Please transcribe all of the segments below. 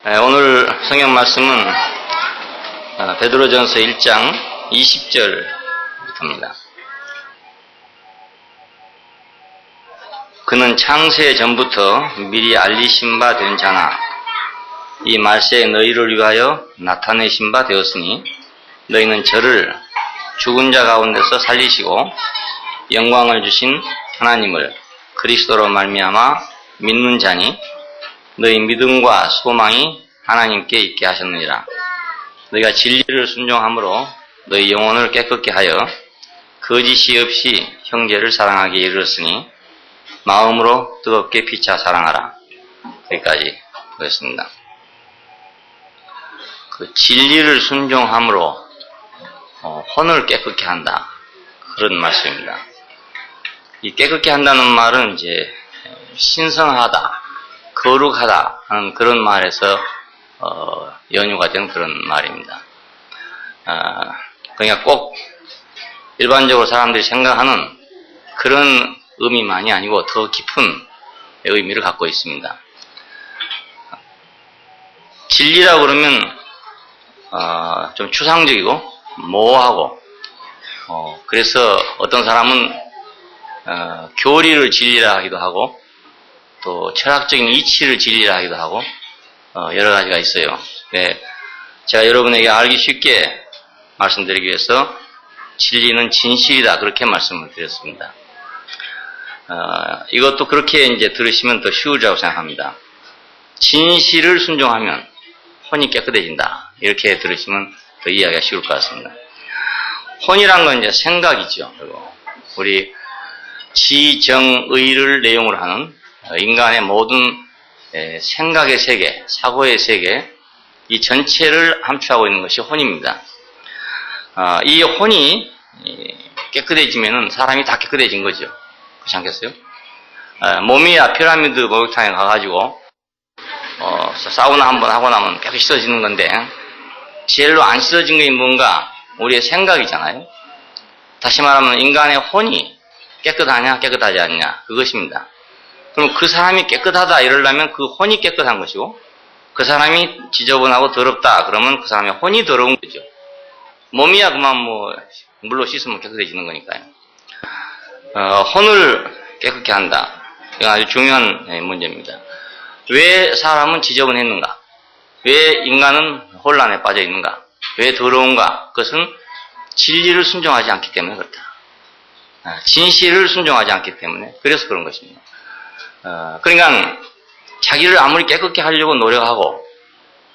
오늘 성경 말씀은 베드로전서 1장 20절부터입니다. 그는 창세 전부터 미리 알리신 바 된 자나 이 말세에 너희를 위하여 나타내신 바 되었으니 너희는 저를 죽은 자 가운데서 살리시고 영광을 주신 하나님을 그리스도로 말미암아 믿는 자니 너희 믿음과 소망이 하나님께 있게 하셨느니라. 너희가 진리를 순종함으로 너희 영혼을 깨끗게 하여 거짓이 없이 형제를 사랑하기에 이르렀으니 마음으로 뜨겁게 피차 사랑하라. 여기까지 보겠습니다. 그 진리를 순종함으로 혼을 깨끗게 한다. 그런 말씀입니다. 이 깨끗게 한다는 말은 이제 신성하다, 거룩하다 하는 그런 말에서 연유가 된 그런 말입니다. 그러니까 꼭 일반적으로 사람들이 생각하는 그런 의미만이 아니고 더 깊은 의미를 갖고 있습니다. 진리라고 그러면 좀 추상적이고 모호하고 그래서 어떤 사람은 교리를 진리라 하기도 하고 또 철학적인 이치를 진리라 하기도 하고 여러 가지가 있어요. 제가 여러분에게 알기 쉽게 말씀드리기 위해서 진리는 진실이다 그렇게 말씀을 드렸습니다. 이것도 그렇게 이제 들으시면 더 쉬우리라고 생각합니다. 진실을 순종하면 혼이 깨끗해진다. 이렇게 들으시면 더 이해하기가 쉬울 것 같습니다. 혼이란 건 이제 생각이죠. 그리고 우리 지정의를 내용으로 하는 인간의 모든 생각의 세계, 사고의 세계, 이 전체를 함축하고 있는 것이 혼입니다. 이 혼이 깨끗해지면은 사람이 다 깨끗해진 거죠. 그렇지 않겠어요? 몸이야 피라미드 목욕탕에 가가지고 사우나 한번 하고 나면 깨끗이 씻어지는 건데 제일로 안 씻어진 게 뭔가 우리의 생각이잖아요. 다시 말하면 인간의 혼이 깨끗하냐 깨끗하지 않냐 그것입니다. 그럼 그 사람이 깨끗하다 이러려면 그 혼이 깨끗한 것이고 그 사람이 지저분하고 더럽다 그러면 그 사람의 혼이 더러운 거죠. 몸이야 그만 물로 씻으면 깨끗해지는 거니까요. 혼을 깨끗게 한다. 이건 아주 중요한 문제입니다. 왜 사람은 지저분했는가? 왜 인간은 혼란에 빠져 있는가? 왜 더러운가? 그것은 진리를 순종하지 않기 때문에 그렇다. 진실을 순종하지 않기 때문에 그래서 그런 것입니다. 그러니까 자기를 아무리 깨끗게 하려고 노력하고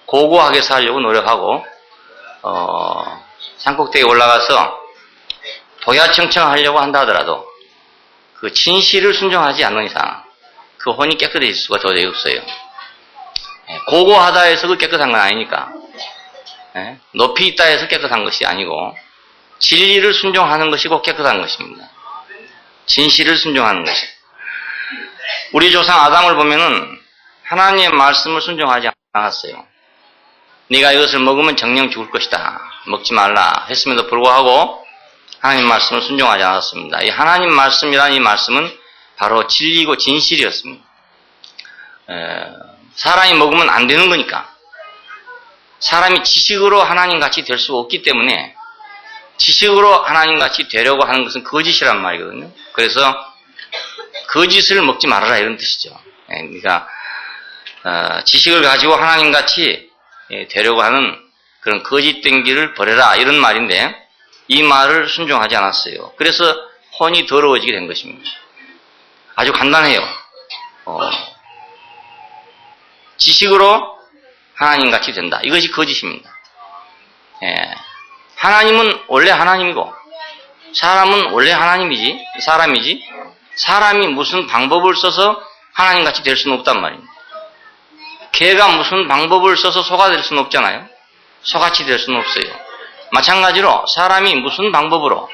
고고하게 살려고 노력하고 산꼭대기에 올라가서 도야청청 하려고 한다 하더라도 그 진실을 순종하지 않는 이상 그 혼이 깨끗해질 수가 도저히 없어요. 고고하다 해서 그 깨끗한 건 아니니까 높이 있다 해서 깨끗한 것이 아니고 진리를 순종하는 것이 곧 깨끗한 것입니다. 진실을 순종하는 것이. 우리 조상 아담을 보면은 하나님의 말씀을 순종하지 않았어요. 네가 이것을 먹으면 정령 죽을 것이다. 먹지 말라 했음에도 불구하고 하나님 말씀을 순종하지 않았습니다. 이 하나님 말씀이라는 이 말씀은 바로 진리고 진실이었습니다. 사람이 먹으면 안 되는 거니까. 사람이 지식으로 하나님같이 될 수 없기 때문에 지식으로 하나님같이 되려고 하는 것은 거짓이란 말이거든요. 그래서 거짓을 먹지 말아라 이런 뜻이죠. 그러니까 지식을 가지고 하나님같이 되려고 하는 그런 거짓된 길을 버려라 이런 말인데 이 말을 순종하지 않았어요. 그래서 혼이 더러워지게 된 것입니다. 아주 간단해요. 지식으로 하나님같이 된다. 이것이 거짓입니다. 하나님은 원래 하나님이고 사람은 원래 사람이지 사람이 무슨 방법을 써서 하나님같이 될 수는 없단 말입니다. 개가 무슨 방법을 써서 소가 될 수는 없잖아요. 소같이 될 수는 없어요. 마찬가지로 사람이 무슨 방법으로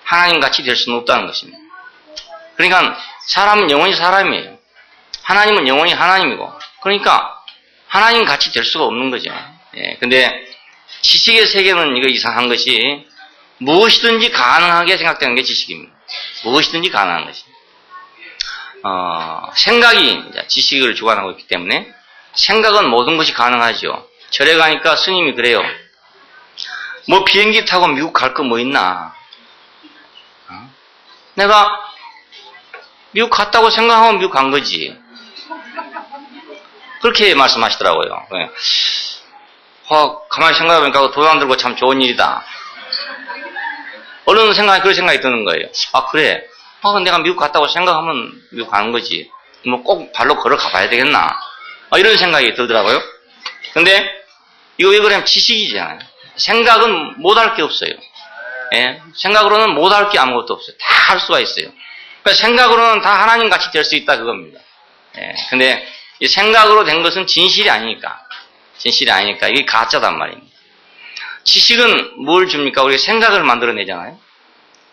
하나님같이 될 수는 없다는 것입니다. 그러니까 사람은 영원히 사람이에요. 하나님은 영원히 하나님이고 그러니까 하나님같이 될 수가 없는 거죠. 근데 지식의 세계는 이거 이상한 것이 무엇이든지 가능하게 생각되는 게 지식입니다. 무엇이든지 가능한 것입니다. 생각이 지식을 주관하고 있기 때문에 생각은 모든 것이 가능하죠. 절에 가니까 스님이 그래요. 뭐 비행기 타고 미국 갈 거 뭐 있나? 내가 미국 갔다고 생각하면 미국 간 거지. 그렇게 말씀하시더라고요. 가만히 생각해보니까 도장 들고 참 좋은 일이다. 얼른 그런 생각이 드는 거예요. 아, 그래. 내가 미국 갔다고 생각하면 미국 가는 거지. 뭐 꼭 발로 걸어가 봐야 되겠나. 이런 생각이 들더라고요. 근데 이거 왜 그러냐면 지식이잖아요. 생각은 못할 게 없어요. 예? 생각으로는 못할 게 아무것도 없어요. 다 할 수가 있어요. 그러니까 생각으로는 다 하나님 같이 될 수 있다 그겁니다. 예. 근데 이 생각으로 된 것은 진실이 아니니까. 진실이 아니니까 이게 가짜단 말입니다. 지식은 뭘 줍니까? 우리가 생각을 만들어내잖아요.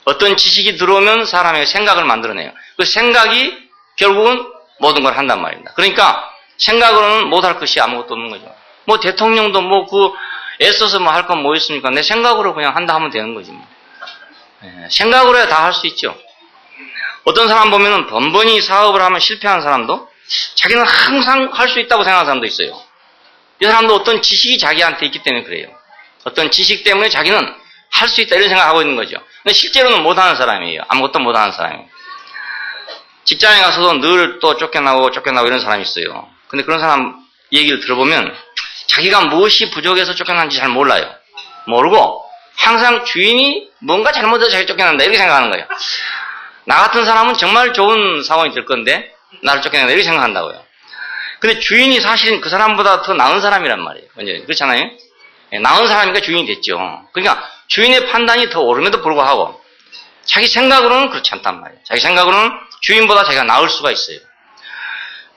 어떤 지식이 들어오면 사람의 생각을 만들어내요. 그 생각이 결국은 모든 걸 한단 말입니다. 그러니까 생각으로는 못할 것이 아무것도 없는 거죠. 뭐 대통령도 애써서 할 건 뭐 있습니까? 내 생각으로 그냥 한다 하면 되는 거지. 생각으로 해야 다 할 수 있죠. 어떤 사람 보면은 번번이 사업을 하면 실패한 사람도 자기는 항상 할 수 있다고 생각하는 사람도 있어요. 이 사람도 어떤 지식이 자기한테 있기 때문에 그래요. 어떤 지식 때문에 자기는 할 수 있다 이런 생각하고 있는 거죠. 근데 실제로는 못하는 사람이에요. 아무것도 못하는 사람이에요. 직장에 가서도 늘 또 쫓겨나고 이런 사람이 있어요. 근데 그런 사람 얘기를 들어보면 자기가 무엇이 부족해서 쫓겨난지 잘 몰라요. 모르고 항상 주인이 뭔가 잘못해서 자기 쫓겨난다 이렇게 생각하는 거예요. 나 같은 사람은 정말 좋은 상황이 될 건데 나를 쫓겨낸다 이렇게 생각한다고요. 근데 주인이 사실은 그 사람보다 더 나은 사람이란 말이에요. 그렇잖아요. 나은 사람이니까 주인이 됐죠. 그러니까 주인의 판단이 더 옳음에도 불구하고 자기 생각으로는 그렇지 않단 말이에요. 자기 생각으로는 주인보다 자기가 나을 수가 있어요.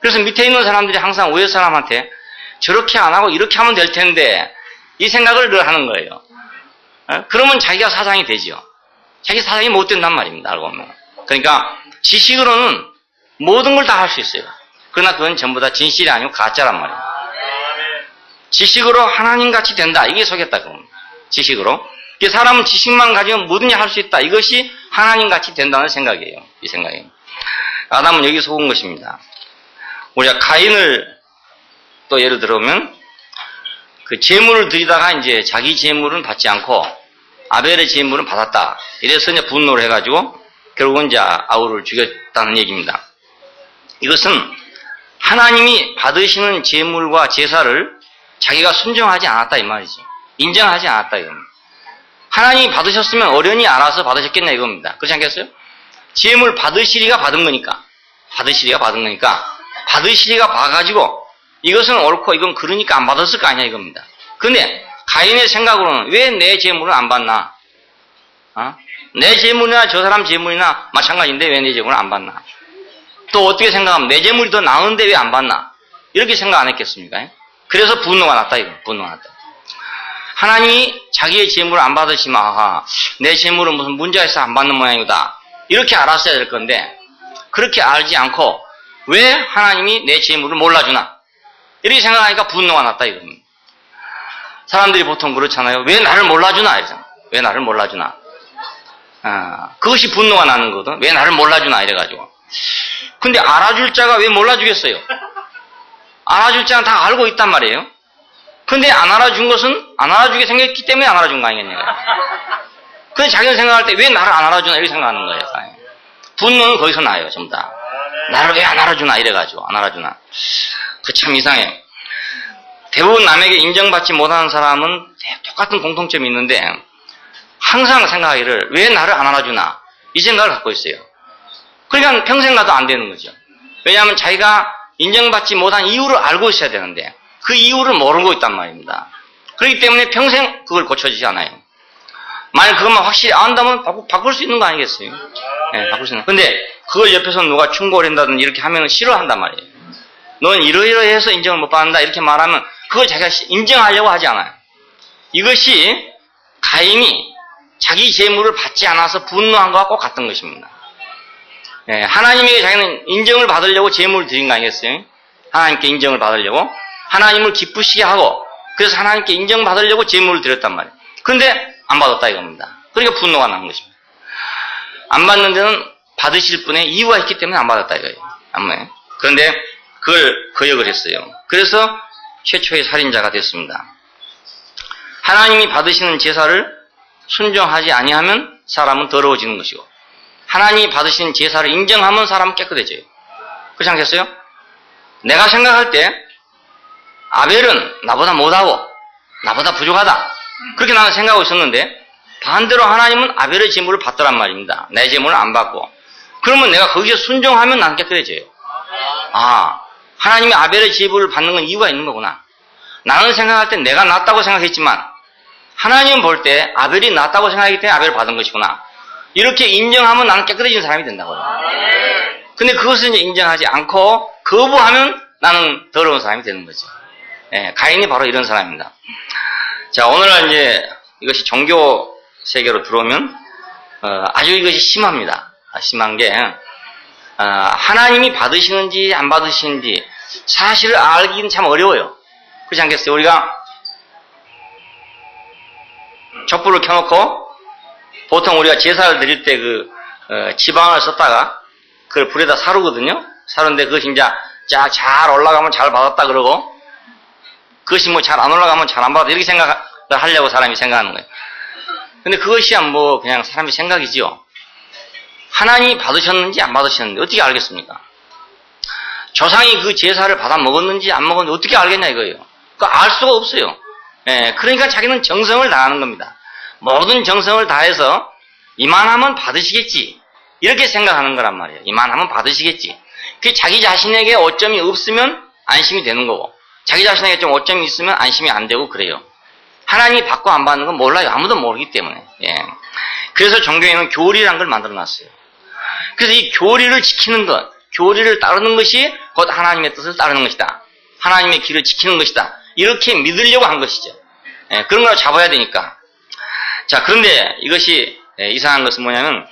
그래서 밑에 있는 사람들이 항상 위에 사람한테 저렇게 안 하고 이렇게 하면 될 텐데 이 생각을 늘 하는 거예요. 그러면 자기가 사장이 되죠. 자기 사장이 못 된단 말입니다. 알고 보면. 그러니까 지식으로는 모든 걸 다 할 수 있어요. 그러나 그건 전부 다 진실이 아니고 가짜란 말이에요. 지식으로 하나님같이 된다. 이게 속였다. 그겁니다. 지식으로. 사람은 지식만 가지면 뭐든지 할 수 있다. 이것이 하나님같이 된다는 생각이에요. 이 생각이에요. 아담은 여기 속은 것입니다. 우리가 가인을 또 예를 들어보면 그 제물을 드리다가 이제 자기 제물은 받지 않고 아벨의 제물은 받았다. 이래서 이제 분노를 해가지고 결국은 이제 아우를 죽였다는 얘기입니다. 이것은 하나님이 받으시는 제물과 제사를 자기가 순종하지 않았다 이 말이죠. 인정하지 않았다 이겁니다. 하나님이 받으셨으면 어련히 알아서 받으셨겠냐 이겁니다. 그렇지 않겠어요? 제물 받으시리가 받은 거니까. 받으시리가 봐가지고 이것은 옳고 이건 그러니까 안 받았을 거 아니야 이겁니다. 근데 가인의 생각으로는 왜 내 제물은 안 받나? 내 제물이나 저 사람 제물이나 마찬가지인데 왜 내 제물은 안 받나? 또 어떻게 생각하면 내 제물이 더 나은데 왜 안 받나? 이렇게 생각 안 했겠습니까? 그래서 분노가 났다 이거. 분노가 났다. 하나님이 자기의 제물을 안 받으시면 내 제물은 무슨 문제가 있어 안 받는 모양이다. 이렇게 알았어야 될 건데 그렇게 알지 않고 왜 하나님이 내 제물을 몰라주나? 이렇게 생각하니까 분노가 났다 이겁니다. 사람들이 보통 그렇잖아요. 왜 나를 몰라주나? 왜 나를 몰라주나? 그것이 분노가 나는 거거든. 왜 나를 몰라주나? 이래가지고. 근데 알아줄 자가 왜 몰라주겠어요? 알아줄 자는 다 알고 있단 말이에요. 근데 안 알아준 것은 안 알아주게 생겼기 때문에 안 알아준 거 아니겠냐고요. 근데 자기는 생각할 때 왜 나를 안 알아주나 이렇게 생각하는 거예요. 분노는 거기서 나요. 전부 다. 나를 왜 안 알아주나 이래가지고 안 알아주나. 그 참 이상해. 대부분 남에게 인정받지 못하는 사람은 똑같은 공통점이 있는데 항상 생각하기를 왜 나를 안 알아주나 이 생각을 갖고 있어요. 그러니까 평생 가도 안 되는 거죠. 왜냐하면 자기가 인정받지 못한 이유를 알고 있어야 되는데 그 이유를 모르고 있단 말입니다. 그렇기 때문에 평생 그걸 고쳐지지 않아요. 만약 그것만 확실히 안다면 바꿀 수 있는 거 아니겠어요? 네, 바꿀 수 있는. 근데 그걸 옆에서 누가 충고를 한다든지 이렇게 하면 싫어한단 말이에요. 넌 이러이러해서 인정을 못 받는다 이렇게 말하면 그걸 자기가 인정하려고 하지 않아요. 이것이 가인이 자기 재물을 받지 않아서 분노한 것과 꼭 같은 것입니다. 네, 하나님에게 자기는 인정을 받으려고 재물을 드린 거 아니겠어요? 하나님께 인정을 받으려고 하나님을 기쁘시게 하고 그래서 하나님께 인정받으려고 재물을 드렸단 말이에요. 그런데 안 받았다 이겁니다. 그러니까 분노가 나는 것입니다. 안 받는 데는 받으실 분의 이유가 있기 때문에 안 받았다 이거예요. 그런데 그걸 거역을 했어요. 그래서 최초의 살인자가 됐습니다. 하나님이 받으시는 제사를 순종하지 아니하면 사람은 더러워지는 것이고, 하나님이 받으시는 제사를 인정하면 사람은 깨끗해져요. 그렇지 않겠어요? 내가 생각할 때 아벨은 나보다 못하고 나보다 부족하다, 그렇게 나는 생각하고 있었는데, 반대로 하나님은 아벨의 제물을 받더란 말입니다. 내 제물을 안 받고. 그러면 내가 거기에 순종하면 나는 깨끗해져요. 아, 하나님이 아벨의 제물을 받는 건 이유가 있는 거구나. 나는 생각할 때 내가 낫다고 생각했지만 하나님은 볼 때 아벨이 낫다고 생각하기 때문에 아벨을 받은 것이구나. 이렇게 인정하면 나는 깨끗해진 사람이 된다고요. 근데 그것을 이제 인정하지 않고 거부하면 나는 더러운 사람이 되는 거죠. 예, 가인이 바로 이런 사람입니다. 자, 오늘은 이제 이것이 종교 세계로 들어오면 아주 이것이 심합니다. 심한 게 하나님이 받으시는지 안 받으시는지 사실을 알기는 참 어려워요. 그렇지 않겠어요? 우리가 촛불을 켜놓고 보통 우리가 제사를 드릴 때 지방을 썼다가 그걸 불에다 사르거든요. 사르는데 그것이 진짜 잘 올라가면 잘 받았다 그러고, 그것이 뭐 잘 안 올라가면 잘 안 받았다, 이렇게 생각을 하려고 사람이 생각하는 거예요. 근데 그것이야 뭐 그냥 사람의 생각이지요. 하나님이 받으셨는지 안 받으셨는지 어떻게 알겠습니까? 조상이 그 제사를 받아 먹었는지 안 먹었는지 어떻게 알겠냐 이거예요. 그러니까 알 수가 없어요. 예, 그러니까 자기는 정성을 다하는 겁니다. 모든 정성을 다해서 이만하면 받으시겠지, 이렇게 생각하는 거란 말이에요. 이만하면 받으시겠지. 그 자기 자신에게 오점이 없으면 안심이 되는 거고, 자기 자신에게 좀 오점이 있으면 안심이 안 되고 그래요. 하나님이 받고 안 받는 건 몰라요. 아무도 모르기 때문에. 예. 그래서 종교에는 교리라는 걸 만들어놨어요. 그래서 이 교리를 지키는 것, 교리를 따르는 것이 곧 하나님의 뜻을 따르는 것이다, 하나님의 길을 지키는 것이다, 이렇게 믿으려고 한 것이죠. 예, 그런 걸 잡아야 되니까. 자, 그런데 이것이 이상한 것은 뭐냐면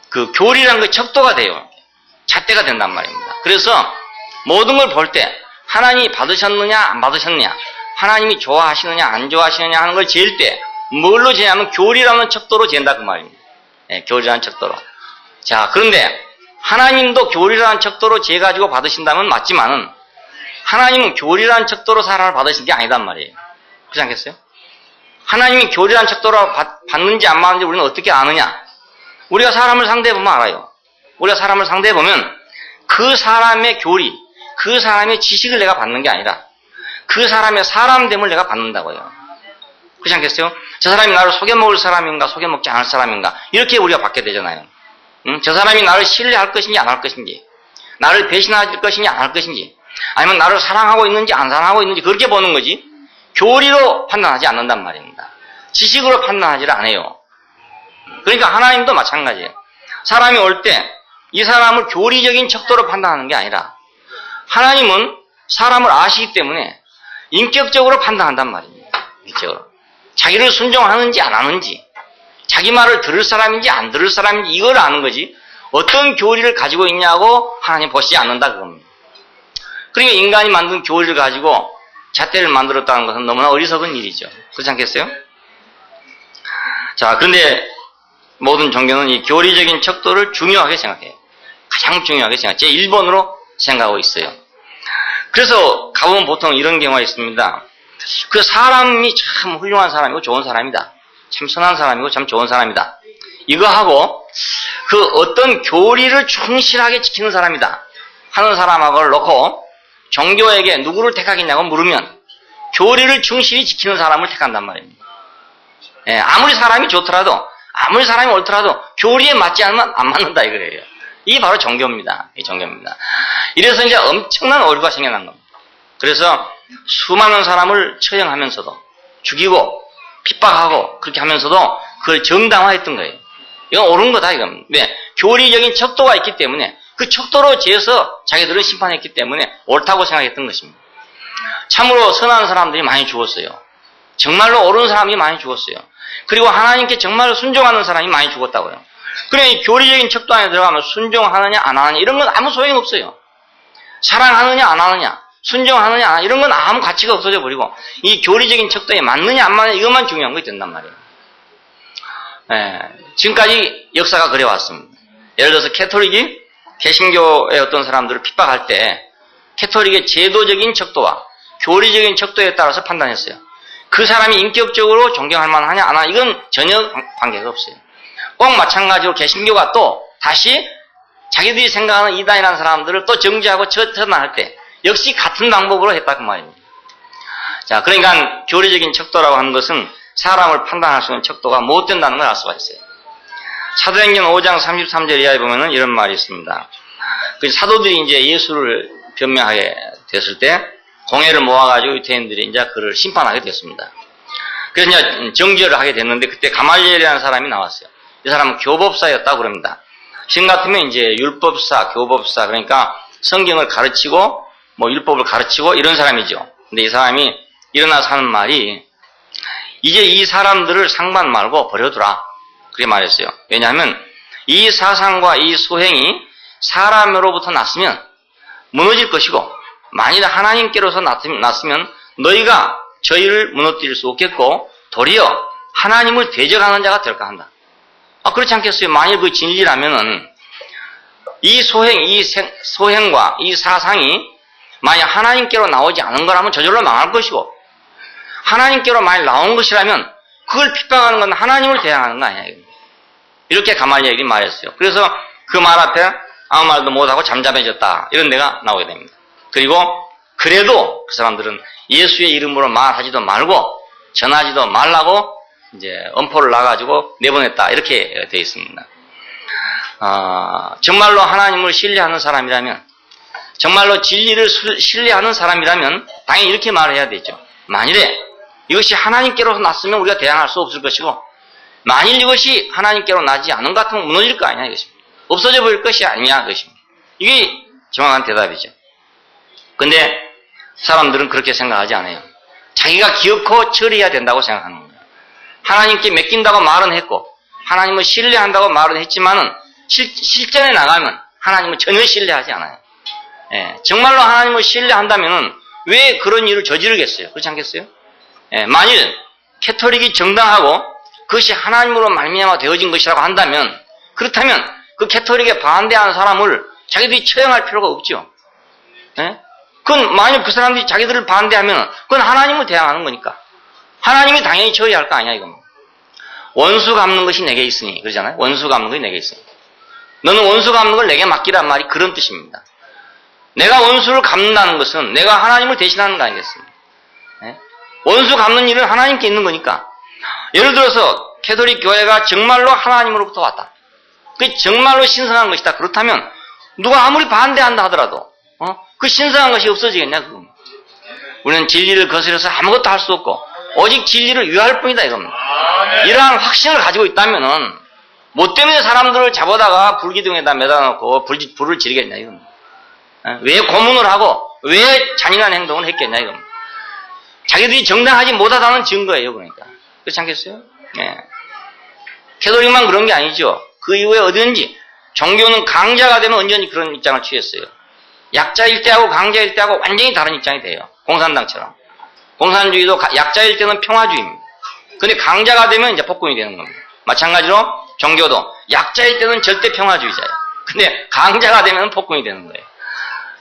그 교리라는 게 척도가 돼요. 잣대가 된단 말입니다. 그래서 모든 걸 볼 때 하나님이 받으셨느냐 안 받으셨느냐, 하나님이 좋아하시느냐 안 좋아하시느냐 하는 걸 잴 때 뭘로 재냐면 교리라는 척도로 잰다 그 말입니다. 예, 교리라는 척도로. 자, 그런데 하나님도 교리라는 척도로 재가지고 받으신다면 맞지만은 하나님은 교리라는 척도로 사람을 받으신 게 아니단 말이에요. 그렇지 않겠어요? 하나님이 교리라는 척도로 받는지 안 받는지 우리는 어떻게 아느냐? 우리가 사람을 상대해보면 알아요. 우리가 사람을 상대해보면 그 사람의 교리, 그 사람의 지식을 내가 받는 게 아니라 그 사람의 사람됨을 내가 받는다고요. 그렇지 않겠어요? 저 사람이 나를 속여먹을 사람인가 속여먹지 않을 사람인가, 이렇게 우리가 받게 되잖아요. 저 사람이 나를 신뢰할 것인지 안 할 것인지, 나를 배신할 것인지 안 할 것인지, 아니면 나를 사랑하고 있는지 안 사랑하고 있는지, 그렇게 보는 거지 교리로 판단하지 않는단 말입니다. 지식으로 판단하지를 않아요. 그러니까 하나님도 마찬가지예요. 사람이 올 때 이 사람을 교리적인 척도로 판단하는 게 아니라 하나님은 사람을 아시기 때문에 인격적으로 판단한단 말입니다. 인격적으로. 자기를 순종하는지 안 하는지, 자기 말을 들을 사람인지 안 들을 사람인지, 이걸 아는 거지 어떤 교리를 가지고 있냐고 하나님 보시지 않는다 그겁니다. 그러니까 인간이 만든 교리를 가지고 잣대를 만들었다는 것은 너무나 어리석은 일이죠. 그렇지 않겠어요? 자, 그런데 모든 종교는 이 교리적인 척도를 중요하게 생각해요. 가장 중요하게 생각해요. 제 1번으로 생각하고 있어요. 그래서 가보면 보통 이런 경우가 있습니다. 그 사람이 참 훌륭한 사람이고 좋은 사람이다, 참 선한 사람이고 참 좋은 사람이다, 이거 하고 그 어떤 교리를 충실하게 지키는 사람이다 하는 사람하고를 놓고 종교에게 누구를 택하겠냐고 물으면 교리를 충실히 지키는 사람을 택한단 말입니다. 예, 아무리 사람이 좋더라도, 아무리 사람이 옳더라도 교리에 맞지 않으면 안 맞는다 이거예요. 이게 바로 종교입니다. 이 종교입니다. 이래서 이제 엄청난 오류가 생겨난 겁니다. 그래서 수많은 사람을 처형하면서도 죽이고 핍박하고 그렇게 하면서도 그걸 정당화했던 거예요. 이건 옳은 거다 이겁니다. 왜? 교리적인 척도가 있기 때문에 그 척도로 재서 자기들을 심판했기 때문에 옳다고 생각했던 것입니다. 참으로 선한 사람들이 많이 죽었어요. 정말로 옳은 사람이 많이 죽었어요. 그리고 하나님께 정말로 순종하는 사람이 많이 죽었다고요. 그래, 이 교리적인 척도 안에 들어가면 순종하느냐 안 하느냐 이런 건 아무 소용이 없어요. 사랑하느냐 안 하느냐, 순종하느냐 안 하느냐 이런 건 아무 가치가 없어져 버리고 이 교리적인 척도에 맞느냐 안 맞느냐 이것만 중요한 거 된단 말이에요. 예, 지금까지 역사가 그래왔습니다. 예를 들어서 캐톨릭이 개신교의 어떤 사람들을 핍박할 때 캐톨릭의 제도적인 척도와 교리적인 척도에 따라서 판단했어요. 그 사람이 인격적으로 존경할 만하냐 안 하냐 이건 전혀 관계가 없어요. 꼭 마찬가지로 개신교가 또 다시 자기들이 생각하는 이단이라는 사람들을 또 정죄하고 처단할 때 역시 같은 방법으로 했다 그 말입니다. 자, 그러니까 교리적인 척도라고 하는 것은 사람을 판단할 수 있는 척도가 못 된다는 걸 알 수가 있어요. 사도행전 5장 33절 이하에 보면은 이런 말이 있습니다. 그 사도들이 이제 예수를 변명하게 됐을 때 공회를 모아가지고 유대인들이 이제 그를 심판하게 됐습니다. 그래서 이제 정죄를 하게 됐는데 그때 가말리엘이라는 사람이 나왔어요. 이 사람은 교법사였다고 그럽니다. 지금 같으면 이제 율법사, 교법사 그러니까 성경을 가르치고 뭐 율법을 가르치고 이런 사람이죠. 근데 이 사람이 일어나서 하는 말이 이제 이 사람들을 상관 말고 버려두라. 그렇게 말했어요. 왜냐하면 이 사상과 이 소행이 사람으로부터 났으면 무너질 것이고 만일 하나님께로서 났으면 너희가 저희를 무너뜨릴 수 없겠고 도리어 하나님을 대적하는 자가 될까 한다. 그렇지 않겠어요? 만일 그 진리라면은 이 소행과 이 사상이 만약 하나님께로 나오지 않은 거라면 저절로 망할 것이고 하나님께로 만일 나온 것이라면 그걸 핍박하는 건 하나님을 대항하는 거 아니야. 이렇게 가말리엘이 말했어요. 그래서 그 말 앞에 아무 말도 못하고 잠잠해졌다. 이런 데가 나오게 됩니다. 그리고 그래도 그 사람들은 예수의 이름으로 말하지도 말고 전하지도 말라고 이제 엄포를 놔가지고 내보냈다. 이렇게 되어 있습니다. 정말로 하나님을 신뢰하는 사람이라면 정말로 진리를 신뢰하는 사람이라면 당연히 이렇게 말을 해야 되죠. 만일에 이것이 하나님께로서 났으면 우리가 대항할 수 없을 것이고 만일 이것이 하나님께로 나지 않은 것 같으면 무너질 거 아니냐 이것입니다. 없어져 버릴 것이 아니냐 이것입니다. 이게 정확한 대답이죠. 근데 사람들은 그렇게 생각하지 않아요. 자기가 기어코 처리해야 된다고 생각하는 거예요. 하나님께 맡긴다고 말은 했고 하나님을 신뢰한다고 말은 했지만은 실전에 나가면 하나님을 전혀 신뢰하지 않아요. 예, 정말로 하나님을 신뢰한다면은 왜 그런 일을 저지르겠어요? 그렇지 않겠어요? 예, 만일 캐톨릭이 정당하고 그것이 하나님으로 말미암아 되어진 것이라고 한다면 그렇다면 그 캐톨릭에 반대하는 사람을 자기들이 처형할 필요가 없죠. 예? 그건 만일 그 사람들이 자기들을 반대하면 그건 하나님을 대항하는 거니까 하나님이 당연히 처리할 거 아니야 이건. 원수 갚는 것이 내게 있으니 그러잖아요. 원수 갚는 것이 내게 있으니 너는 원수 갚는 걸 내게 맡기란 말이 그런 뜻입니다. 내가 원수를 갚는다는 것은 내가 하나님을 대신하는 거 아니겠습니까? 예? 원수 갚는 일은 하나님께 있는 거니까 예를 들어서 캐톨릭 교회가 정말로 하나님으로부터 왔다. 그게 정말로 신성한 것이다. 그렇다면 누가 아무리 반대한다 하더라도 그 신성한 것이 없어지겠냐 그건. 우리는 진리를 거스려서 아무것도 할 수 없고 오직 진리를 위할 뿐이다 이겁니다. 이러한 확신을 가지고 있다면은 뭐 때문에 사람들을 잡아다가 불기둥에다 매다놓고 불을 지르겠냐 이겁니다. 왜 고문을 하고 왜 잔인한 행동을 했겠냐 이겁니다. 자기들이 정당하지 못하다는 증거예요. 그러니까 그렇지 않겠어요? 예. 캐톨릭만 그런 게 아니죠. 그 이후에 어디든지 종교는 강자가 되면 언제든지 그런 입장을 취했어요. 약자일 때하고 강자일 때하고 완전히 다른 입장이 돼요. 공산당처럼. 공산주의도 약자일 때는 평화주의입니다. 근데 강자가 되면 이제 폭군이 되는 겁니다. 마찬가지로 종교도 약자일 때는 절대 평화주의자예요. 근데 강자가 되면 폭군이 되는 거예요.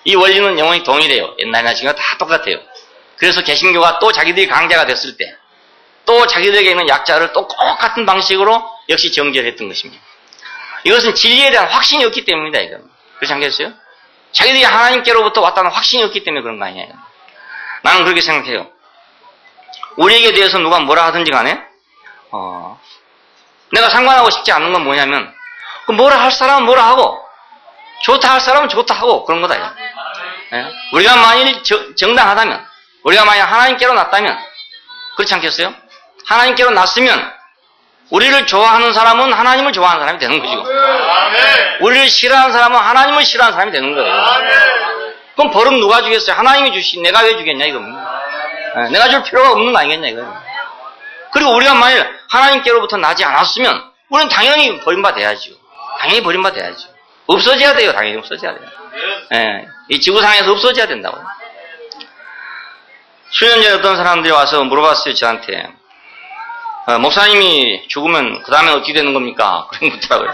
이 원리는 영원히 동일해요. 옛날이나 지금 다 똑같아요. 그래서 개신교가 또 자기들이 강자가 됐을 때 또 자기들에게 있는 약자를 또 똑같은 방식으로 역시 정죄를 했던 것입니다. 이것은 진리에 대한 확신이 없기 때문이다. 이건. 그렇지 않겠어요? 자기들이 하나님께로부터 왔다는 확신이 없기 때문에 그런 거 아니에요. 나는 그렇게 생각해요. 우리에게 대해서 누가 뭐라 하든지 간에 내가 상관하고 싶지 않은 건 뭐냐면 뭐라 할 사람은 뭐라 하고 좋다 할 사람은 좋다 하고 그런 거다. 예? 우리가 만일 정당하다면 우리가 만일 하나님께로 났다면 그렇지 않겠어요? 하나님께로 났으면 우리를 좋아하는 사람은 하나님을 좋아하는 사람이 되는 것이고 우리를 싫어하는 사람은 하나님을 싫어하는 사람이 되는 거예요. 그럼 벌은 누가 주겠어요? 하나님이 주시 내가 왜 주겠냐 이겁니다. 내가 줄 필요가 없는 거 아니겠냐 이거예요. 그리고 우리가 만일 하나님께로부터 나지 않았으면 우리는 당연히 버림받아야죠. 당연히 버림받아야죠. 없어져야 돼요. 당연히 없어져야 돼요. 예, 이 지구상에서 없어져야 된다고요. 수년 전에 어떤 사람들이 와서 물어봤어요. 저한테 목사님이 죽으면 그 다음에 어떻게 되는 겁니까? 그런 거 있더라고요.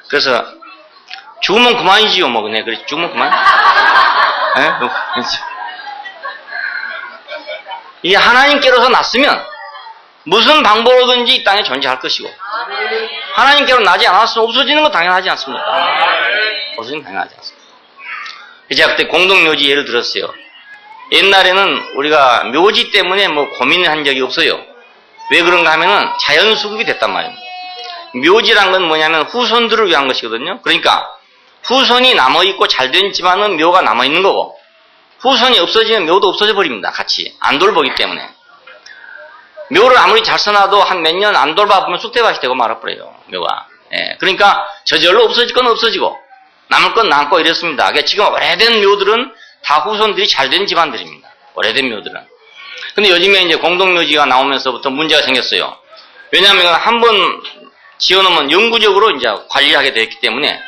그래서 죽으면 그만이지요. 뭐 그냥 그래 죽으면 그만. 예? 이게 하나님께로서 났으면 무슨 방법으로든지 이 땅에 존재할 것이고, 하나님께로 나지 않았으면 없어지는 건 당연하지 않습니까? 없어지는 건 당연하지 않습니다. 제가 그때 공동묘지 예를 들었어요. 옛날에는 우리가 묘지 때문에 뭐 고민을 한 적이 없어요. 왜 그런가 하면은 자연수급이 됐단 말입니다. 묘지란 건 뭐냐면 후손들을 위한 것이거든요. 그러니까 후손이 남아있고 잘된 집안은 묘가 남아있는 거고, 후손이 없어지면 묘도 없어져 버립니다. 같이 안 돌보기 때문에. 묘를 아무리 잘 써놔도 한 몇 년 안 돌봐보면 쑥대밭이 되고 말아버려요, 묘가. 예, 그러니까 저절로 없어질 건 없어지고 남을 건 남고 이랬습니다. 그러니까 지금 오래된 묘들은 다 후손들이 잘된 집안들입니다. 오래된 묘들은. 근데 요즘에 이제 공동묘지가 나오면서부터 문제가 생겼어요. 왜냐하면 한번 지어놓으면 영구적으로 이제 관리하게 되었기 때문에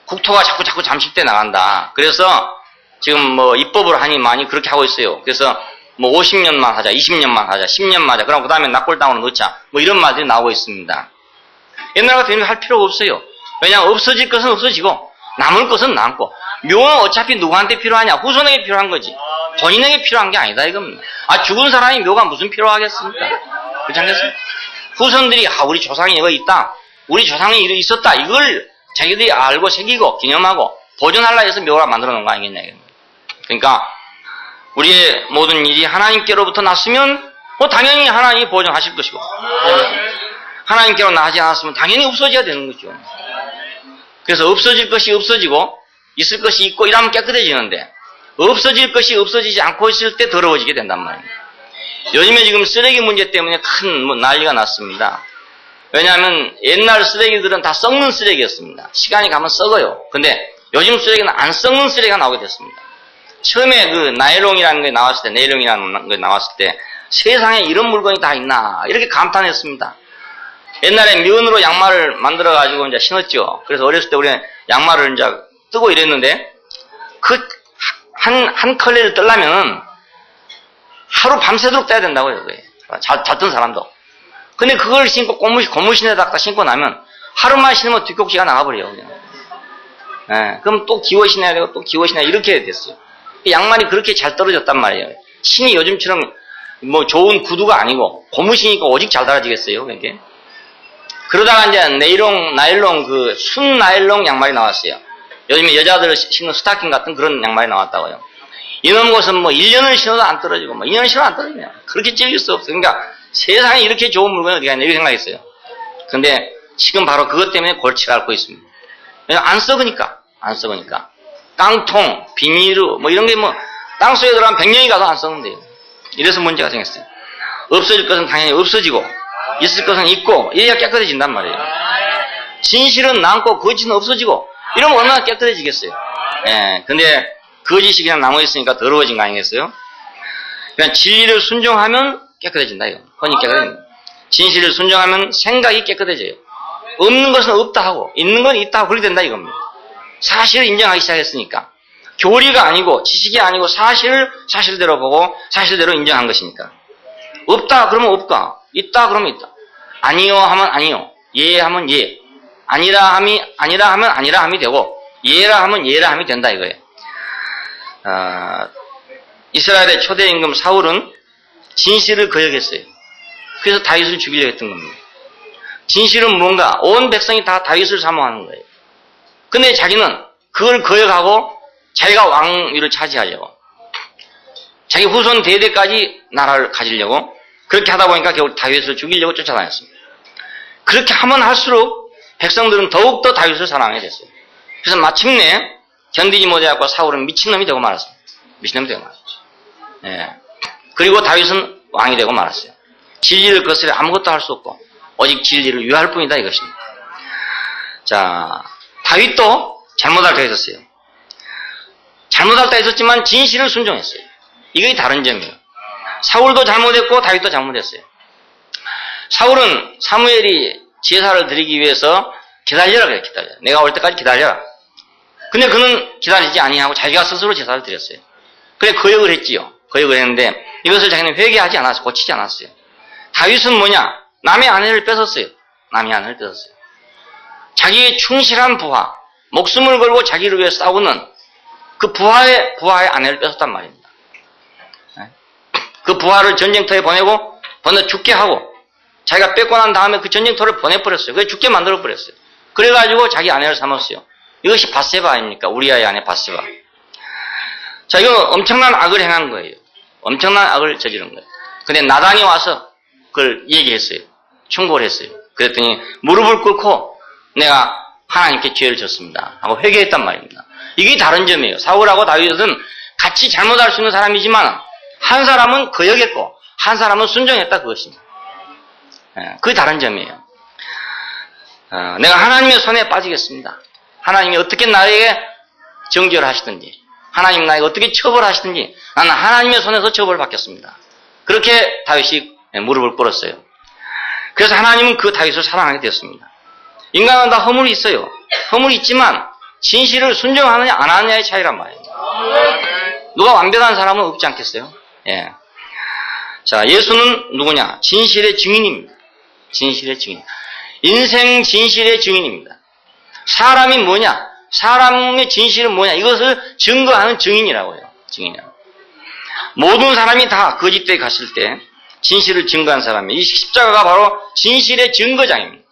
국토가 자꾸 잠식돼 나간다. 그래서 지금 뭐 입법을 하니 많이 그렇게 하고 있어요. 그래서 뭐 50년만 하자, 20년만 하자, 10년만 하자, 그럼 그 다음에 납골당으로 넣자, 뭐 이런 말들이 나오고 있습니다. 옛날 같은 경우는 할 필요가 없어요. 왜냐하면 없어질 것은 없어지고 남을 것은 남고, 묘는 어차피 누구한테 필요하냐? 후손에게 필요한 거지, 본인에게 필요한 게 아니다 이겁니다. 죽은 사람이 묘가 무슨 필요하겠습니까? 그렇지 않겠습니까? 후손들이 우리 조상이 여기 있다, 우리 조상이 있었다, 이걸 자기들이 알고 새기고 기념하고 보존하려 해서 묘를 만들어 놓은 거 아니겠냐 이겁니다. 그러니까 우리의 모든 일이 하나님께로부터 났으면 당연히 하나님이 보존하실 것이고, 하나님께로 나지 않았으면 당연히 없어져야 되는 거죠. 그래서 없어질 것이 없어지고 있을 것이 있고 이러면 깨끗해지는데, 없어질 것이 없어지지 않고 있을 때 더러워지게 된단 말입니다. 요즘에 지금 쓰레기 문제 때문에 큰 난리가 났습니다. 왜냐하면 옛날 쓰레기들은 다 썩는 쓰레기였습니다. 시간이 가면 썩어요. 근데 요즘 쓰레기는 안 썩는 쓰레기가 나오게 됐습니다. 처음에 그 나일론이라는 게 나왔을 때, 네일론이라는 게 나왔을 때 세상에 이런 물건이 다 있나 이렇게 감탄했습니다. 옛날에 면으로 양말을 만들어가지고 이제 신었죠. 그래서 어렸을 때 우리는 양말을 이제 뜨고 이랬는데, 그 한 컬레를 뜨려면 하루 밤새도록 떼야 된다고요. 잤던 사람도. 근데 그걸 신고 고무신에다가 신고 나면 하루만 신으면 뒷꼭지가 나가버려요. 예, 그럼 또 기워 신어야 되고 또 기워 신어야 이렇게 됐어요. 양말이 그렇게 잘 떨어졌단 말이에요. 신이 요즘처럼 뭐 좋은 구두가 아니고 고무신이니까 오직 잘 달아지겠어요. 그게. 그러다가 이제 나일론 그 순 나일론 양말이 나왔어요. 요즘에 여자들 신는 스타킹 같은 그런 양말이 나왔다고요. 이런 것은 뭐 1년을 신어도 안 떨어지고 뭐 2년을 신어도 안 떨어지냐. 그렇게 찔릴 수 없어요. 그러니까 세상에 이렇게 좋은 물건이 어디가 있나 이렇게 생각했어요. 근데 지금 바로 그것 때문에 골치가 앓고 있습니다. 안 썩으니까. 깡통, 비닐로 뭐 이런 게 뭐 땅속에 들어가면 100년이 가도 안 썩는데요. 이래서 문제가 생겼어요. 없어질 것은 당연히 없어지고 있을 것은 있고 이래야 깨끗해진단 말이에요. 진실은 남고 거짓은 없어지고 이러면 얼마나 깨끗해지겠어요. 예, 근데 거짓이 그냥 남아있으니까 더러워진 거 아니겠어요? 그냥 진리를 순종하면 깨끗해진다 이거. 혼이 깨끗해진다. 진실을 순종하면 생각이 깨끗해져요. 없는 것은 없다 하고 있는 건 있다 하고 그렇게 된다 이겁니다. 사실을 인정하기 시작했으니까. 교리가 아니고 지식이 아니고 사실을 사실대로 보고 사실대로 인정한 것이니까. 없다 그러면 없다, 있다 그러면 있다, 아니요 하면 아니요, 예 하면 예, 아니라 하면 아니라 함이 되고 예라 하면 예라 함이 된다 이거예요. 이스라엘의 초대 임금 사울은 진실을 거역했어요. 그래서 다윗을 죽이려고 했던 겁니다. 진실은 뭔가 온 백성이 다 다윗을 사모하는 거예요. 근데 자기는 그걸 거역하고 자기가 왕위를 차지하려고, 자기 후손 대대까지 나라를 가지려고 그렇게 하다 보니까 결국 다윗을 죽이려고 쫓아다녔습니다. 그렇게 하면 할수록 백성들은 더욱더 다윗을 사랑하게 됐어요. 그래서 마침내 견디지 못해갖고 사울은 미친놈이 되고 말았습니다. 미친놈이 되고 말았죠. 예. 그리고 다윗은 왕이 되고 말았어요. 진리를 거스려 아무것도 할 수 없고 오직 진리를 위할 뿐이다 이것입니다. 자, 다윗도 잘못할 때가 있었어요. 잘못할 때가 있었지만 진실을 순종했어요. 이게 다른 점이에요. 사울도 잘못했고 다윗도 잘못했어요. 사울은 사무엘이 제사를 드리기 위해서 기다려라 그래. 기다려. 내가 올 때까지 기다려라. 근데 그는 기다리지 아니하고 자기가 스스로 제사를 드렸어요. 그래 거역을 했지요. 거역을 했는데 이것을 자기는 회개하지 않았어요. 고치지 않았어요. 다윗은 뭐냐? 남의 아내를 뺏었어요. 남의 아내를 뺏었어요. 자기의 충실한 부하, 목숨을 걸고 자기를 위해 싸우는 그 부하의 아내를 뺏었단 말입니다. 그 그 부하를 전쟁터에 보내고 죽게 하고 자기가 뺏고 난 다음에 그 전쟁터를 보내버렸어요. 그래서 죽게 만들어버렸어요. 그래가지고 자기 아내를 삼았어요. 이것이 밧세바 아닙니까? 우리아의 아내 밧세바. 자, 이거 엄청난 악을 행한 거예요. 엄청난 악을 저지른 거예요. 근데 나단이 와서 그걸 얘기했어요. 충고를 했어요. 그랬더니 무릎을 꿇고 내가 하나님께 죄를 졌습니다 하고 회개했단 말입니다. 이게 다른 점이에요. 사울하고 다윗은 같이 잘못할 수 있는 사람이지만 한 사람은 거역했고 한 사람은 순종했다 그것입니다. 그게 다른 점이에요. 내가 하나님의 손에 빠지겠습니다. 하나님이 어떻게 나에게 정죄를 하시든지 하나님 나에게 어떻게 처벌하시든지 나는 하나님의 손에서 처벌을 받겠습니다. 그렇게 다윗이 무릎을 꿇었어요. 그래서 하나님은 그 다윗을 사랑하게 되었습니다. 인간은 다 허물이 있어요. 허물이 있지만 진실을 순종하느냐 안 하느냐의 차이란 말이에요. 누가 완벽한 사람은 없지 않겠어요? 예. 자, 예수는 누구냐? 진실의 증인입니다. 진실의 증인. 인생 진실의 증인입니다. 사람이 뭐냐? 사람의 진실은 뭐냐? 이것을 증거하는 증인이라고 해요. 증인이라고. 모든 사람이 다 거짓되게 갔을 때 진실을 증거한 사람이 이 십자가가 바로 진실의 증거장입니다.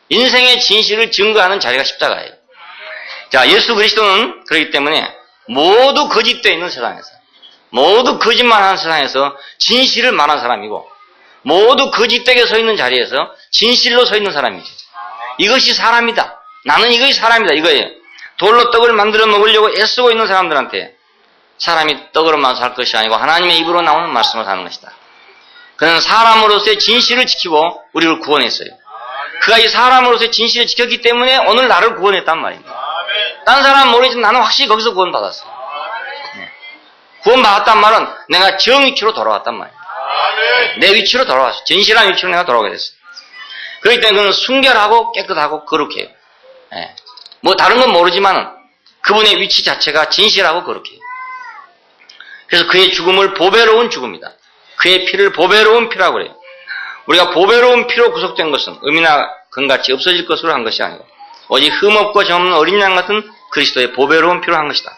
인생의 진실을 증거하는 자리가 십자가예요. 자, 예수 그리스도는 그렇기 때문에 모두 거짓되어 있는 세상에서 모두 거짓말하는 세상에서 진실을 말한 사람이고 모두 거짓되게 서 있는 자리에서 진실로 서 있는 사람이죠. 이것이 사람이다. 나는 이것이 사람이다. 이거예요. 돌로 떡을 만들어 먹으려고 애쓰고 있는 사람들한테 사람이 떡으로만 살 것이 아니고 하나님의 입으로 나오는 말씀을 사는 것이다. 그는 사람으로서의 진실을 지키고 우리를 구원했어요. 그가 이 사람으로서의 진실을 지켰기 때문에 오늘 나를 구원했단 말입니다. 딴 사람은 모르지만 나는 확실히 거기서 구원받았어요. 구원받았단 말은 내가 정위치로 돌아왔단 말이에요. 내 위치로 돌아왔어요. 진실한 위치로 내가 돌아오게 됐어요. 그렇기 때문에 그는 순결하고 깨끗하고 거룩해요. 뭐 다른 건 모르지만 그분의 위치 자체가 진실하고 거룩해요. 그래서 그의 죽음을 보배로운 죽음이다. 그의 피를 보배로운 피라고 그래요. 우리가 보배로운 피로 구속된 것은 음이나 금같이 없어질 것으로 한 것이 아니고 오직 흠없고 점없는 어린 양 같은 그리스도의 보배로운 피로 한 것이다.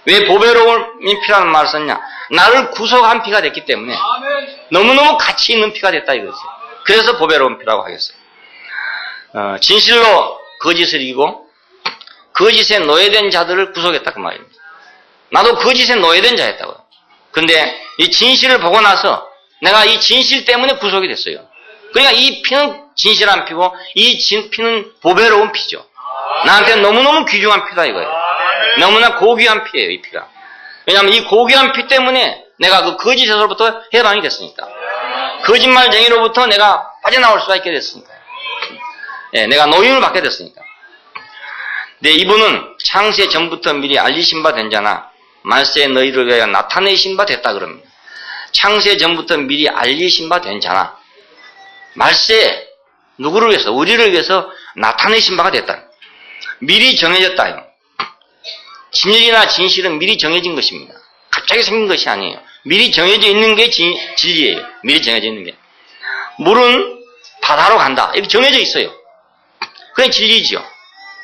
왜 보배로운 피라는 말을 썼냐? 나를 구속한 피가 됐기 때문에 너무너무 가치 있는 피가 됐다 이거지. 그래서 보배로운 피라고 하겠어요. 진실로 거짓을 이기고 거짓에 노예된 자들을 구속했다 그 말입니다. 나도 거짓에 노예된 자였다고요. 근데 이 진실을 보고 나서 내가 이 진실 때문에 구속이 됐어요. 그러니까 이 피는 진실한 피고 이 피는 보배로운 피죠. 나한테 너무너무 귀중한 피다 이거예요. 너무나 고귀한 피예요, 이 피가. 왜냐하면 이 고귀한 피 때문에 내가 그 거짓에서부터 해방이 됐으니까. 거짓말쟁이로부터 내가 빠져나올 수가 있게 됐으니까. 예, 내가 노임을 받게 됐으니까. 근데 이분은 창세 전부터 미리 알리신 바 된 자나 말세에 너희를 위하여 나타내신 바 됐다 그럽니다. 창세 전부터 미리 알리신 바 된 자나 말세에 누구를 위해서? 우리를 위해서 나타내신 바가 됐다. 미리 정해졌다. 진리나 진실은 미리 정해진 것입니다. 갑자기 생긴 것이 아니에요. 미리 정해져 있는 게 진리예요. 미리 정해져 있는 게. 물은 바다로 간다. 이렇게 정해져 있어요. 그게 진리지요.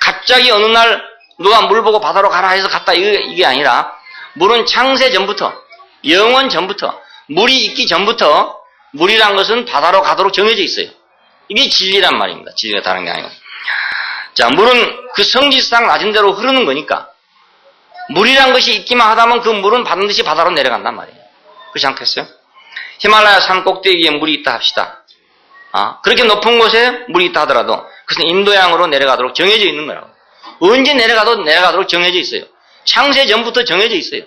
갑자기 어느 날 누가 물 보고 바다로 가라 해서 갔다. 이게 아니라 물은 창세 전부터, 영원 전부터, 물이 있기 전부터 물이란 것은 바다로 가도록 정해져 있어요. 이게 진리란 말입니다. 진리가 다른 게 아니고. 자, 물은 그 성질상 낮은 대로 흐르는 거니까 물이란 것이 있기만 하다면 그 물은 반드시 바다로 내려간단 말이에요. 그렇지 않겠어요? 히말라야 산 꼭대기에 물이 있다 합시다. 그렇게 높은 곳에 물이 있다 하더라도 그것은 인도양으로 내려가도록 정해져 있는 거라고. 언제 내려가도록 정해져 있어요. 창세 전부터 정해져 있어요.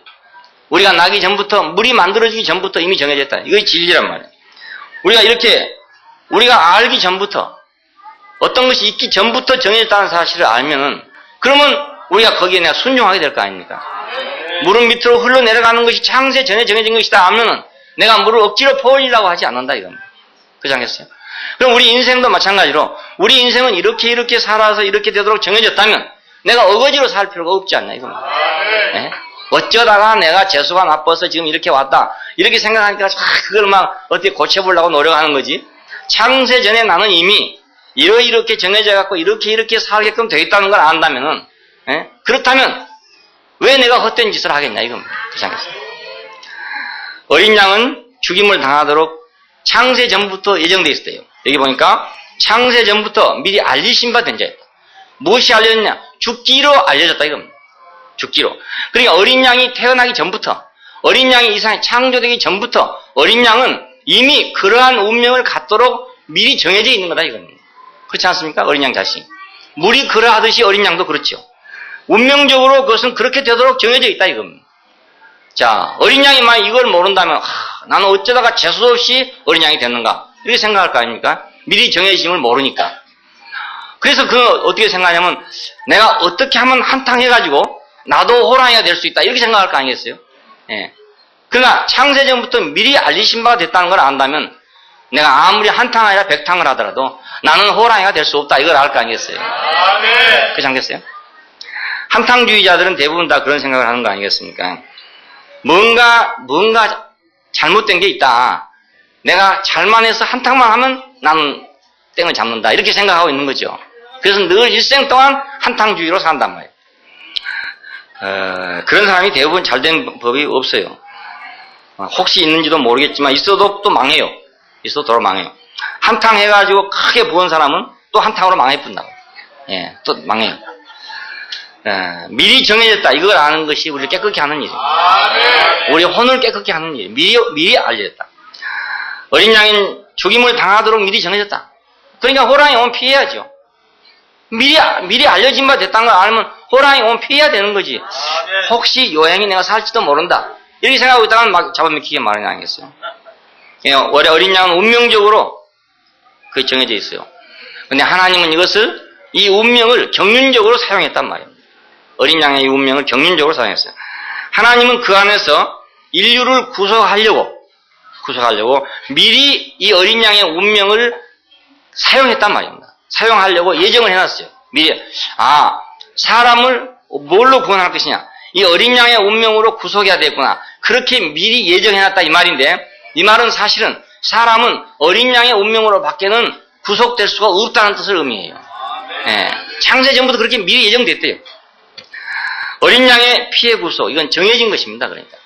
우리가 나기 전부터, 물이 만들어지기 전부터 이미 정해졌다. 이게 진리란 말이에요. 우리가 알기 전부터, 어떤 것이 있기 전부터 정해졌다는 사실을 알면은, 그러면 우리가 거기에 내가 순종하게 될 거 아닙니까? 물은 밑으로 흘러내려가는 것이 창세 전에 정해진 것이다 하면은, 내가 물을 억지로 퍼올리려고 하지 않는다, 이겁니다. 그렇지 않겠어요? 그럼 우리 인생도 마찬가지로, 우리 인생은 이렇게 살아서 이렇게 되도록 정해졌다면, 내가 어거지로 살 필요가 없지 않나, 이겁니다. 네? 어쩌다가 내가 재수가 나빠서 지금 이렇게 왔다. 이렇게 생각하니까 그걸 막 어떻게 고쳐보려고 노력하는 거지. 창세 전에 나는 이미 이렇게 정해져 갖고 이렇게 살게끔 되어 있다는 걸 안다면은, 그렇다면 왜 내가 헛된 짓을 하겠냐 이겁니다. 그렇지 않겠어요? 어린 양은 죽임을 당하도록 창세 전부터 예정되어 있었대요. 여기 보니까 창세 전부터 미리 알리신 바 된 자였다. 무엇이 알려졌냐? 죽기로 알려졌다 이겁니다. 죽기로. 그러니까 어린 양이 태어나기 전부터, 어린 양이 이 세상에 창조되기 전부터 어린 양은 이미 그러한 운명을 갖도록 미리 정해져 있는 거다 이겁니다. 그렇지 않습니까? 어린 양 자신. 물이 그러하듯이 어린 양도 그렇죠. 운명적으로 그것은 그렇게 되도록 정해져 있다 이겁니다. 자, 어린 양이 만약 이걸 모른다면 나는 어쩌다가 재수 없이 어린 양이 됐는가 이렇게 생각할 거 아닙니까? 미리 정해짐을 모르니까. 그래서 그 어떻게 생각하냐면 내가 어떻게 하면 한탕해가지고 나도 호랑이가 될 수 있다 이렇게 생각할 거 아니겠어요? 예. 그러나 창세전부터 미리 알리신 바가 됐다는 걸 안다면 내가 아무리 한탕 아니라 백탕을 하더라도 나는 호랑이가 될 수 없다 이걸 알 거 아니겠어요? 그렇지 않겠어요? 한탕주의자들은 대부분 다 그런 생각을 하는 거 아니겠습니까? 뭔가 잘못된 게 있다. 내가 잘만 해서 한탕만 하면 나는 땡을 잡는다 이렇게 생각하고 있는 거죠. 그래서 늘 일생 동안 한탕주의로 산단 말이에요. 그런 사람이 대부분 잘된 법이 없어요. 혹시 있는지도 모르겠지만 있어도 또 망해요. 있어도 더 망해요. 한탕 해가지고 크게 부은 사람은 또 한탕으로 망해뿐다고. 예, 또 망해요. 미리 정해졌다. 이걸 아는 것이 우리를 깨끗게 하는 일이에요. 우리 혼을 깨끗게 하는 일이에요. 미리 알려졌다. 어린 양인 죽임을 당하도록 미리 정해졌다. 그러니까 호랑이 오면 피해야죠. 미리 알려진 바 됐다는 걸 알면 호랑이 오면 피해야 되는 거지. 혹시 요행이 내가 살지도 모른다. 이렇게 생각하고 있다가 막 잡아먹히게 마련이 아니겠어요. 원래 어린 양은 운명적으로 그게 정해져 있어요. 근데 하나님은 이 운명을 경륜적으로 사용했단 말이에요. 어린 양의 이 운명을 경륜적으로 사용했어요. 하나님은 그 안에서 인류를 구속하려고 미리 이 어린 양의 운명을 사용했단 말입니다. 사용하려고 예정을 해놨어요. 미리. 사람을 뭘로 구원할 것이냐. 이 어린 양의 운명으로 구속해야 되겠구나. 그렇게 미리 예정해놨다 이 말인데 이 말은 사실은 사람은 어린 양의 운명으로 밖에는 구속될 수가 없다는 뜻을 의미해요. 예, 창세 전부터 그렇게 미리 예정됐대요. 어린 양의 피해 구속 이건 정해진 것입니다. 그러니까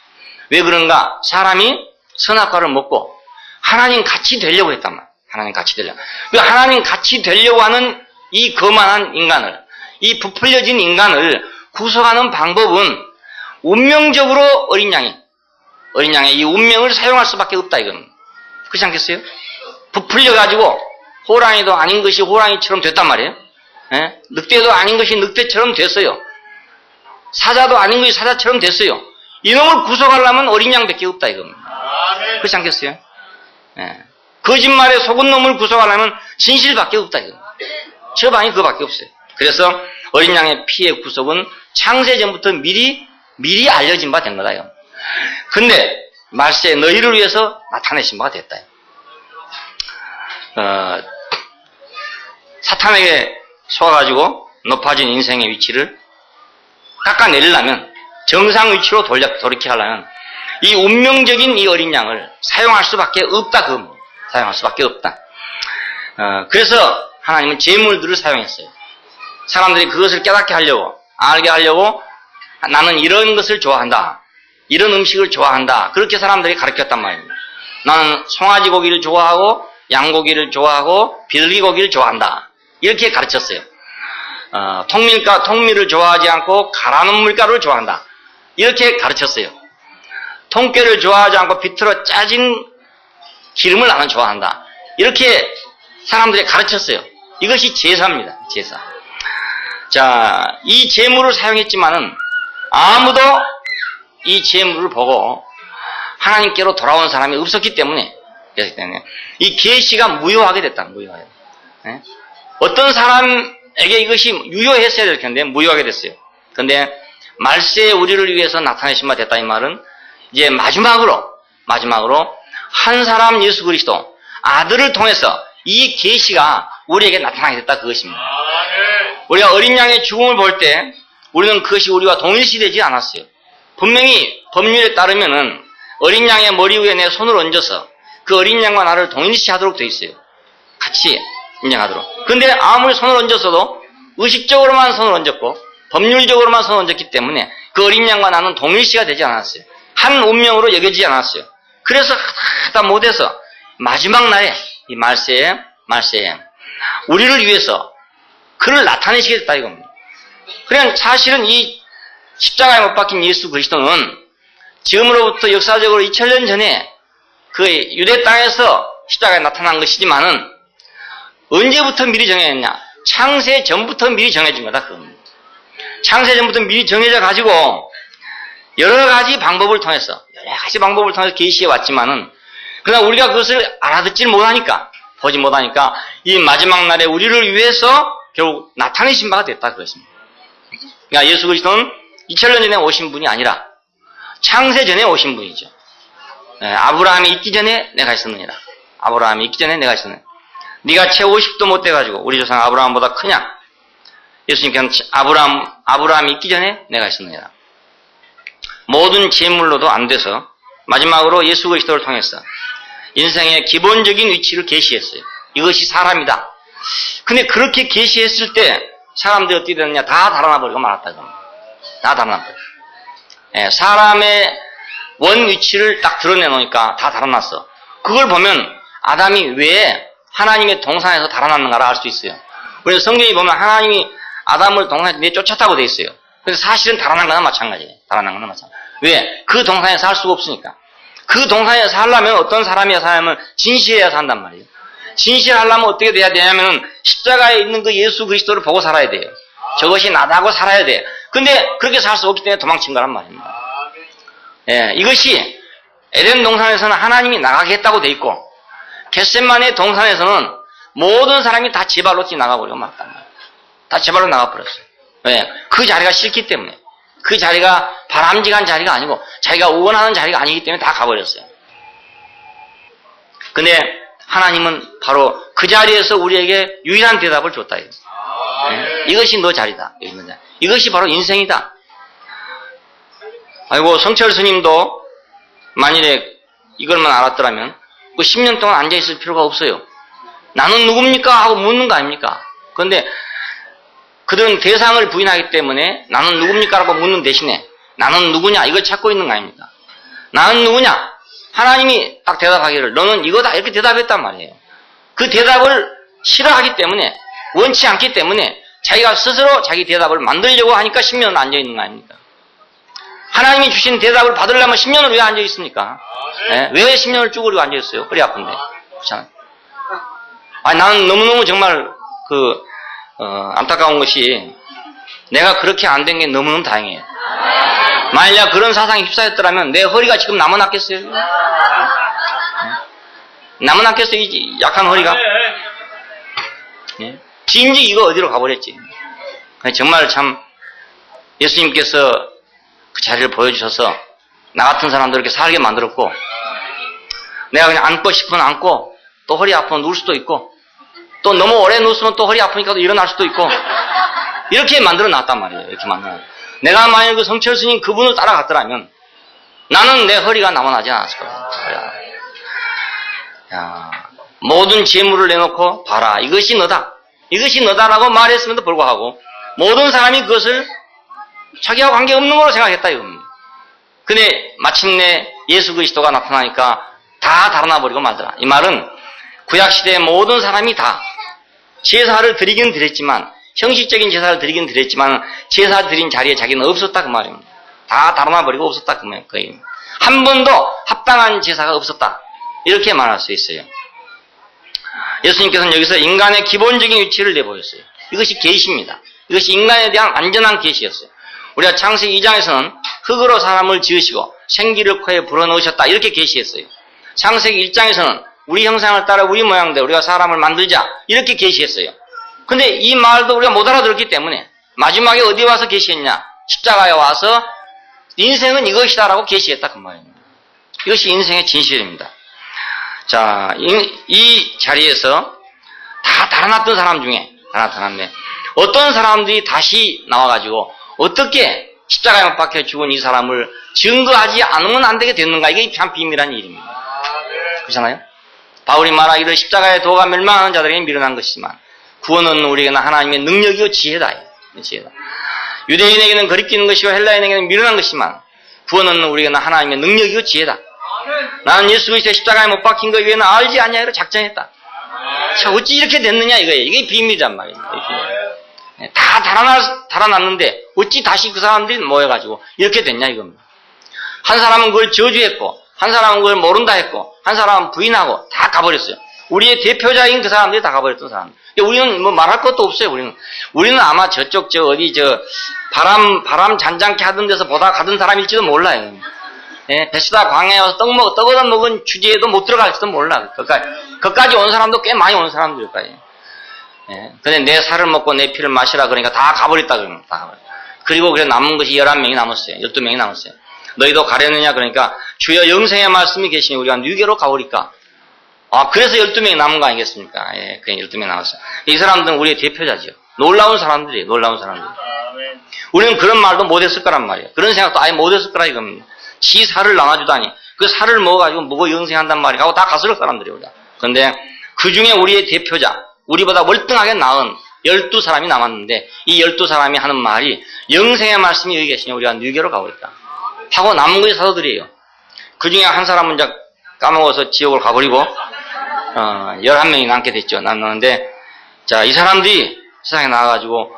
왜 그런가? 사람이 선악과를 먹고 하나님 같이 되려고 했단 말이에요. 하나님 같이 되려고. 하나님 같이 되려고 하는 이 거만한 인간을, 이 부풀려진 인간을 구속하는 방법은 운명적으로 어린 양의 이 운명을 사용할 수밖에 없다 이건. 그렇지 않겠어요? 부풀려가지고 호랑이도 아닌 것이 호랑이처럼 됐단 말이에요. 예? 늑대도 아닌 것이 늑대처럼 됐어요. 사자도 아닌 것이 사자처럼 됐어요. 이놈을 구속하려면 어린 양밖에 없다 이겁니다. 그렇지 않겠어요? 예. 거짓말에 속은 놈을 구속하려면 진실밖에 없다 이겁니다. 저 방이 그거밖에 없어요. 그래서 어린 양의 피해 구속은 창세전부터 미리 알려진 바 된 거다요. 근데 말세 너희를 위해서 나타내신 바가 됐다. 사탄에게 속아가지고 높아진 인생의 위치를 깎아내리려면 정상 위치로 돌이키게 하려면 이 운명적인 이 어린 양을 사용할 수밖에 없다. 사용할 수밖에 없다. 그래서 하나님은 제물들을 사용했어요. 사람들이 그것을 깨닫게 하려고, 알게 하려고 나는 이런 것을 좋아한다. 이런 음식을 좋아한다. 그렇게 사람들이 가르쳤단 말입니다. 나는 송아지 고기를 좋아하고 양고기를 좋아하고 비둘기 고기를 좋아한다. 이렇게 가르쳤어요. 통밀을 좋아하지 않고 갈아놓은 밀가루를 좋아한다. 이렇게 가르쳤어요. 통깨를 좋아하지 않고 비틀어 짜진 기름을 나는 좋아한다. 이렇게 사람들이 가르쳤어요. 이것이 제사입니다. 제사. 자, 이 제물을 사용했지만은 아무도 이 제물을 보고 하나님께로 돌아온 사람이 없었기 때문에 이 계시가 무효하게 됐다. 무효하게. 네? 어떤 사람에게 이것이 유효했어야 될 텐데 무효하게 됐어요. 그런데 말세에 우리를 위해서 나타내신 바 됐다 이 말은 이제 마지막으로 한 사람 예수 그리스도 아들을 통해서 이 계시가 우리에게 나타나게 됐다 그것입니다. 우리가 어린 양의 죽음을 볼 때 우리는 그것이 우리와 동일시되지 않았어요. 분명히 법률에 따르면은 어린 양의 머리 위에 내 손을 얹어서 그 어린 양과 나를 동일시하도록 되어 있어요. 같이 인정하도록. 그런데 아무리 손을 얹었어도 의식적으로만 손을 얹었고 법률적으로만 손을 얹었기 때문에 그 어린 양과 나는 동일시가 되지 않았어요. 한 운명으로 여겨지지 않았어요. 그래서 다 못해서 마지막 날에 이 말세에 우리를 위해서 그를 나타내시겠다 이겁니다. 그냥 사실은 이 십자가에 못 박힌 예수 그리스도는 지금으로부터 역사적으로 2000년 전에 그 유대 땅에서 십자가에 나타난 것이지만은 언제부터 미리 정해졌냐? 창세 전부터 미리 정해진 거다 그겁니다. 창세 전부터 미리 정해져 가지고 여러 가지 방법을 통해서 계시해 왔지만은 그러나 우리가 그것을 알아듣지 못하니까 보지 못하니까 이 마지막 날에 우리를 위해서 결국 나타내신 바가 됐다 그것입니다. 그러니까 예수 그리스도는 2000년 전에 오신 분이 아니라 창세 전에 오신 분이죠. 아브라함이 있기 전에 내가 있었느니라. 아브라함이 있기 전에 내가 있었느니라. 네가 채 50도 못 돼가지고 우리 조상 아브라함보다 크냐? 예수님께서는 아브라함이 있기 전에 내가 있었느니라. 모든 재물로도 안 돼서 마지막으로 예수 그리스도를 통해서 인생의 기본적인 위치를 계시했어요. 이것이 사람이다. 근데 그렇게 계시했을 때 사람들이 어떻게 됐느냐? 다 달아나 버리고 말았다. 다 달아나 버려. 사람의 원 위치를 딱 드러내놓으니까 다 달아났어. 그걸 보면 아담이 왜 하나님의 동산에서 달아났는가를 알 수 있어요. 그래서 성경이 보면 하나님이 아담을 동산에 내쫓았다고 돼 있어요. 그래서 사실은 달아난 거나 마찬가지예요. 왜? 그 동산에 살 수가 없으니까. 그 동산에 살려면 어떤 사람이야 살려면 진실해야 산단 말이에요. 진실하려면 어떻게 돼야 되냐면 십자가에 있는 그 예수 그리스도를 보고 살아야 돼요. 저것이 나다고 살아야 돼요. 근데 그렇게 살 수 없기 때문에 도망친 거란 말입니다. 이것이 에덴 동산에서는 하나님이 나가게 했다고 돼 있고 겟세마네 동산에서는 모든 사람이 다 제 발로 나가버리고 말았단 말이에요. 다 제 발로 나가버렸어요. 왜? 그 자리가 싫기 때문에. 그 자리가 바람직한 자리가 아니고 자기가 원하는 자리가 아니기 때문에 다 가버렸어요. 근데 하나님은 바로 그 자리에서 우리에게 유일한 대답을 줬다. 이것이 너 자리다. 이것이 바로 인생이다. 아이고 성철 스님도 만일에 이걸만 알았더라면 그 10년 동안 앉아있을 필요가 없어요. 나는 누굽니까? 하고 묻는 거 아닙니까? 그런데 그들은 대상을 부인하기 때문에 나는 누굽니까? 라고 묻는 대신에 나는 누구냐? 이걸 찾고 있는 거 아닙니까? 나는 누구냐? 하나님이 딱 대답하기를 너는 이거다 이렇게 대답했단 말이에요. 그 대답을 싫어하기 때문에 원치 않기 때문에 자기가 스스로 자기 대답을 만들려고 하니까 10년을 앉아있는 거 아닙니까? 하나님이 주신 대답을 받으려면 10년을 왜 앉아있습니까? 왜 10년을 쭈그리고 앉아있어요? 허리 아픈데. 그렇잖아요. 나는 너무너무 정말 안타까운 것이 내가 그렇게 안 된 게 너무너무 다행이에요. 만약 그런 사상에 휩싸였더라면 내 허리가 지금 남아났겠어요? 남아났겠어요? 이 약한 허리가? 진즉 이거 어디로 가버렸지? 정말 참 예수님께서 그 자리를 보여주셔서 나 같은 사람들 이렇게 살게 만들었고 내가 그냥 앉고 싶으면 앉고 또 허리 아프면 누울 수도 있고 또 너무 오래 누웠으면 또 허리 아프니까 또 일어날 수도 있고 이렇게 만들어 놨단 말이에요. 이렇게 만들어. 내가 만약 그 성철 스님 그분을 따라갔더라면 나는 내 허리가 남아나지 않았을 거예요. 모든 재물을 내놓고 봐라. 이것이 너다. 이것이 너다라고 말했음에도 불구하고 모든 사람이 그것을 자기와 관계없는 걸로 생각했다 이겁니다. 근데 마침내 예수 그리스도가 나타나니까 다 달아나버리고 말더라. 이 말은 구약시대의 모든 사람이 다 제사를 드리긴 드렸지만 형식적인 제사를 드리긴 드렸지만 제사 드린 자리에 자기는 없었다 그 말입니다. 다 달아나버리고 없었다 그 말입니다. 한 번도 합당한 제사가 없었다. 이렇게 말할 수 있어요. 예수님께서는 여기서 인간의 기본적인 위치를 내보였어요. 이것이 계시입니다. 이것이 인간에 대한 완전한 계시였어요. 우리가 창세기 2장에서는 흙으로 사람을 지으시고 생기를 코에 불어넣으셨다 이렇게 계시했어요. 창세기 1장에서는 우리 형상을 따라 우리 모양대로 우리가 사람을 만들자 이렇게 계시했어요. 근데 이 말도 우리가 못 알아들었기 때문에 마지막에 어디 와서 계시했냐? 십자가에 와서 인생은 이것이다라고 계시했다 그 말입니다. 이것이 인생의 진실입니다. 자, 이 자리에서 다 달아났던 사람 중에 하나 달아났네. 어떤 사람들이 다시 나와가지고 어떻게 십자가에 못 박혀 죽은 이 사람을 증거하지 않으면 안 되게 됐는가? 이게 참 비밀한 일입니다. 그렇잖아요? 바울이 말하기를 십자가에 도가 멸망하는 자들에게 미련한 것이지만 구원은 우리에게는 하나님의 능력이요 지혜다. 지혜다. 유대인에게는 거리끼는 것이요 헬라인에게는 미련한 것이지만 구원은 우리에게는 하나님의 능력이요 지혜다. 나는 예수 그리스도의 십자가에 못 박힌 거 이외에는 알지 않냐 이렇게 작정했다. 자, 어찌 이렇게 됐느냐 이거예요. 이게 비밀이란 말이에요. 다 달아났는데 어찌 다시 그 사람들이 모여가지고 이렇게 됐냐 이겁니다. 한 사람은 그걸 저주했고, 한 사람은 그걸 모른다 했고, 한 사람은 부인하고 다 가버렸어요. 우리의 대표자인 그 사람들이 다 가버렸던 사람. 우리는 뭐 말할 것도 없어요. 우리는 아마 저쪽 바람 잔잔케 하던 데서 보다 가던 사람일지도 몰라요. 예, 베스다 광야에 와서 떡 얻어 먹은 주제에도 못 들어갈지도 몰라. 거기까지 온 사람도 꽤 많이 온 사람들일 거예요. 예, 근데 내 살을 먹고 내 피를 마시라 그러니까 다 가버렸다 그러면 다 가버렸다. 그리고 그래 남은 것이 11명이 남았어요. 12명이 남았어요. 너희도 가려느냐 그러니까 주여 영생의 말씀이 계시니 우리가 유교로 가버릴까. 그래서 12명이 남은 거 아니겠습니까? 예, 그냥 12명이 남았어요. 이 사람들은 우리의 대표자죠. 놀라운 사람들이에요. 놀라운 사람들. 우리는 그런 말도 못했을 거란 말이에요. 그런 생각도 아예 못했을 거라 이겁니다. 지 살을 나눠주다니 그 살을 먹어가지고 뭐가 영생한단 말이야 하고 다 가스를 사람들이에요. 우리가. 그런데 그 중에 우리의 대표자, 우리보다 월등하게 나은 12사람이 남았는데 이 12사람이 하는 말이 영생의 말씀이 여기 계시니 우리가 유교로 가고 있다 하고 남은 것이 사도들이에요. 그 중에 한 사람은 이제 까먹어서 지옥을 가버리고 11명이 남게 됐죠. 남았는데 자, 이 사람들이 세상에 나와가지고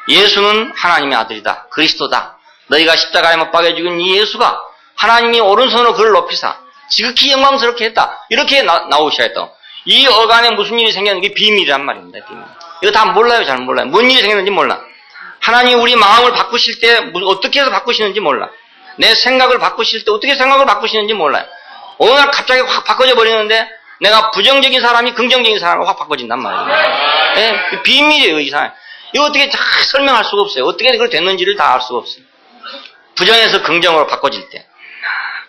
예수는 하나님의 아들이다. 그리스도다. 너희가 십자가에 못 박여 죽은 이 예수가 하나님이 오른손으로 그를 높이사 지극히 영광스럽게 했다. 이렇게 나오셔야 했다. 이 어간에 무슨 일이 생겼는지 비밀이란 말입니다. 비밀. 이거 다 몰라요. 잘 몰라요. 뭔 일이 생겼는지 몰라. 하나님 우리 마음을 바꾸실 때 어떻게 해서 바꾸시는지 몰라. 내 생각을 바꾸실 때 어떻게 생각을 바꾸시는지 몰라요. 어느 날 갑자기 확 바꿔져 버리는데 내가 부정적인 사람이 긍정적인 사람으로 확 바꿔진단 말이에요. 네? 비밀이에요. 이 사람. 이거 어떻게 다 설명할 수가 없어요. 어떻게 그걸 됐는지를 다 알 수가 없어요. 부정에서 긍정으로 바꿔질 때.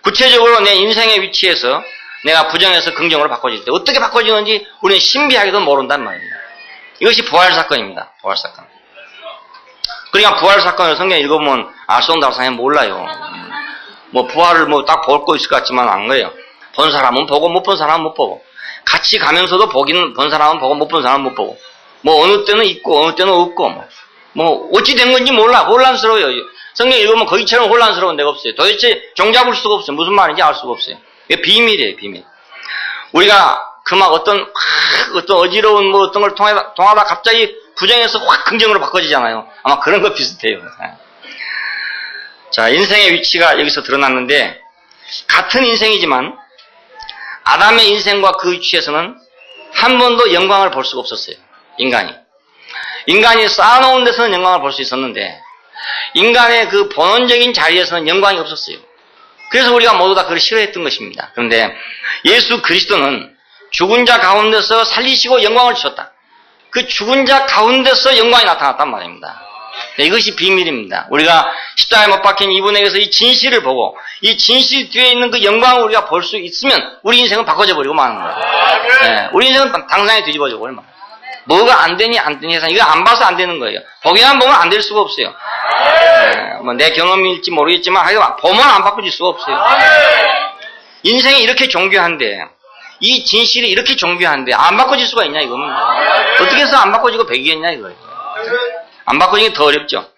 구체적으로 내 인생의 위치에서 내가 부정에서 긍정으로 바꿔질 때 어떻게 바꿔지는지 우리는 신비하게도 모른단 말입니다. 이것이 부활사건입니다. 부활사건. 그러니까 부활사건을 성경 읽어보면 알 수 없는 사람이 몰라요. 뭐 부활을 딱 볼 거 있을 것 같지만 안 거예요. 본 사람은 보고 못 본 사람은 못 보고 같이 가면서도 본 사람은 보고 못 본 사람은 못 보고 뭐 어느 때는 있고 어느 때는 없고 뭐 어찌 된 건지 몰라. 혼란스러워요. 성경 읽으면 거기처럼 혼란스러운 데가 없어요. 도대체 종잡을 수가 없어요. 무슨 말인지 알 수가 없어요. 이게 비밀이에요. 비밀. 우리가 그 막 어떤 어지러운 어떤 걸 통하다 갑자기 부정에서 확 긍정으로 바꿔지잖아요. 아마 그런 거 비슷해요. 자, 인생의 위치가 여기서 드러났는데 같은 인생이지만 아담의 인생과 그 위치에서는 한 번도 영광을 볼 수가 없었어요. 인간이 쌓아놓은 데서는 영광을 볼 수 있었는데 인간의 그 본원적인 자리에서는 영광이 없었어요. 그래서 우리가 모두 다 그걸 싫어했던 것입니다. 그런데 예수 그리스도는 죽은 자 가운데서 살리시고 영광을 주셨다. 그 죽은 자 가운데서 영광이 나타났단 말입니다. 이것이 비밀입니다. 우리가 십자가에 못 박힌 이분에게서 이 진실을 보고 이 진실 뒤에 있는 그 영광을 우리가 볼 수 있으면 우리 인생은 바꿔져 버리고 마는 거예요. 네, 우리 인생은 당장에 뒤집어져 버리고 마는 거예요. 뭐가 안 되니 세상 이거 안 봐서 안 되는 거예요. 보기만 보면 안 될 수가 없어요. 뭐 내 경험일지 모르겠지만 보면 안 바꿔질 수가 없어요. 인생이 이렇게 정교한데 이 진실이 이렇게 정교한데 안 바꿔질 수가 있냐 이겁니다. 어떻게 해서 안 바꿔지고 배기겠냐 이거예요. 안 바꿔지는 게 더 어렵죠.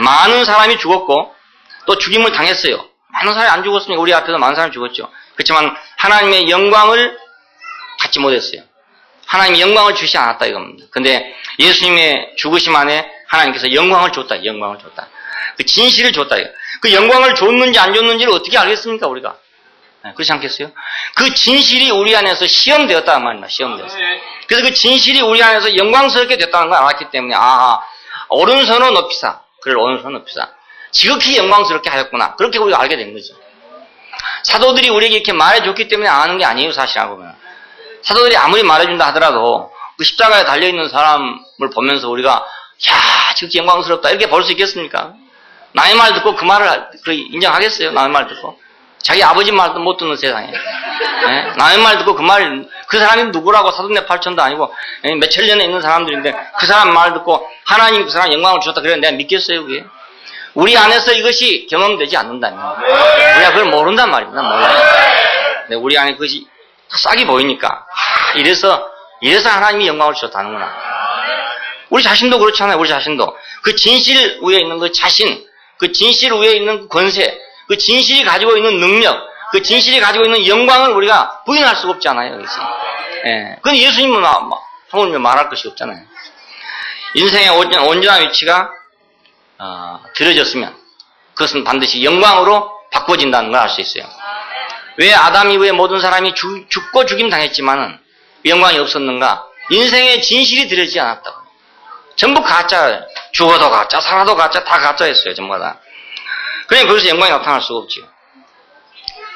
많은 사람이 죽었고 또 죽임을 당했어요. 많은 사람이 안 죽었으니까 우리 앞에서 많은 사람이 죽었죠. 그렇지만 하나님의 영광을 받지 못했어요. 하나님이 영광을 주시지 않았다 이겁니다. 근데 예수님의 죽으심 안에 하나님께서 영광을 줬다. 영광을 줬다. 그 진실을 줬다. 그 영광을 줬는지 안 줬는지를 어떻게 알겠습니까 우리가? 그렇지 않겠어요? 그 진실이 우리 안에서 시험되었다는 말입니다. 시험되었어요. 그래서 그 진실이 우리 안에서 영광스럽게 됐다는 걸 알았기 때문에 오른손으로 높이사 그를 오른손으로 높이사 지극히 영광스럽게 하였구나. 그렇게 우리가 알게 된 거죠. 사도들이 우리에게 이렇게 말해줬기 때문에 아는 게 아니에요. 사실 알고 보면. 사도들이 아무리 말해준다 하더라도 그 십자가에 달려있는 사람을 보면서 우리가 야 지극히 영광스럽다 이렇게 볼 수 있겠습니까? 남의 말 듣고 그 말을 인정하겠어요? 남의 말 듣고 자기 아버지 말도 못 듣는 세상에 네? 남의 말 듣고 그 사람이 누구라고 사돈네 팔촌도 아니고 몇천 년에 있는 사람들인데 그 사람 말 듣고 하나님 그 사람 영광을 주셨다 그래 내가 믿겠어요 그게? 우리 안에서 이것이 경험되지 않는다면 우리가 그걸 모른단 말입니다. 몰라요. 네, 우리 안에 그것이 싹이 보이니까 이래서 하나님이 영광을 주셨다는구나. 우리 자신도 그렇잖아요. 우리 자신도 그 진실 위에 있는 그 자신, 그 진실 위에 있는 그 권세, 그 진실이 가지고 있는 능력, 그 진실이 가지고 있는 영광을 우리가 부인할 수가 없잖아요. 그래서. 예. 그건 예수님은 하물며 말할 것이 없잖아요. 인생의 온전한 위치가 들어졌으면 그것은 반드시 영광으로 바꿔진다는 걸 알 수 있어요. 왜 아담 이후에 모든 사람이 죽고 죽임 당했지만은 영광이 없었는가? 인생의 진실이 들어지지 않았다고. 전부 가짜, 죽어도 가짜, 살아도 가짜, 다 가짜였어요, 전부 다. 그러니까 거기서 영광이 나타날 수가 없죠.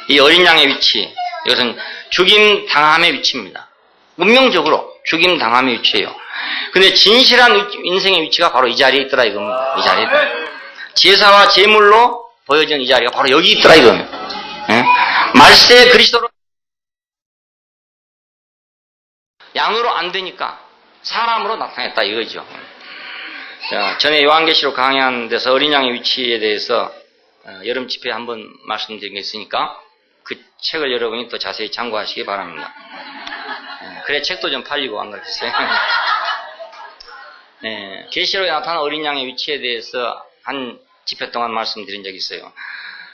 이 어린 양의 위치, 이것은 죽임 당함의 위치입니다. 운명적으로 죽임 당함의 위치예요. 근데 진실한 인생의 위치가 바로 이 자리에 있더라 이겁니다. 이 자리에 있더라. 제사와 제물로 보여지는 이 자리가 바로 여기 있더라 이겁니다. 예? 말세 그리스도로 양으로 안 되니까 사람으로 나타냈다 이거죠. 자, 전에 요한계시록 강의한 데서 어린 양의 위치에 대해서 여름 집회에 한번 말씀드린 게 있으니까 그 책을 여러분이 또 자세히 참고하시기 바랍니다. 그래 책도 좀 팔리고 안 그러겠어요? 네, 계시록에 나타난 어린 양의 위치에 대해서 한 집회 동안 말씀드린 적이 있어요.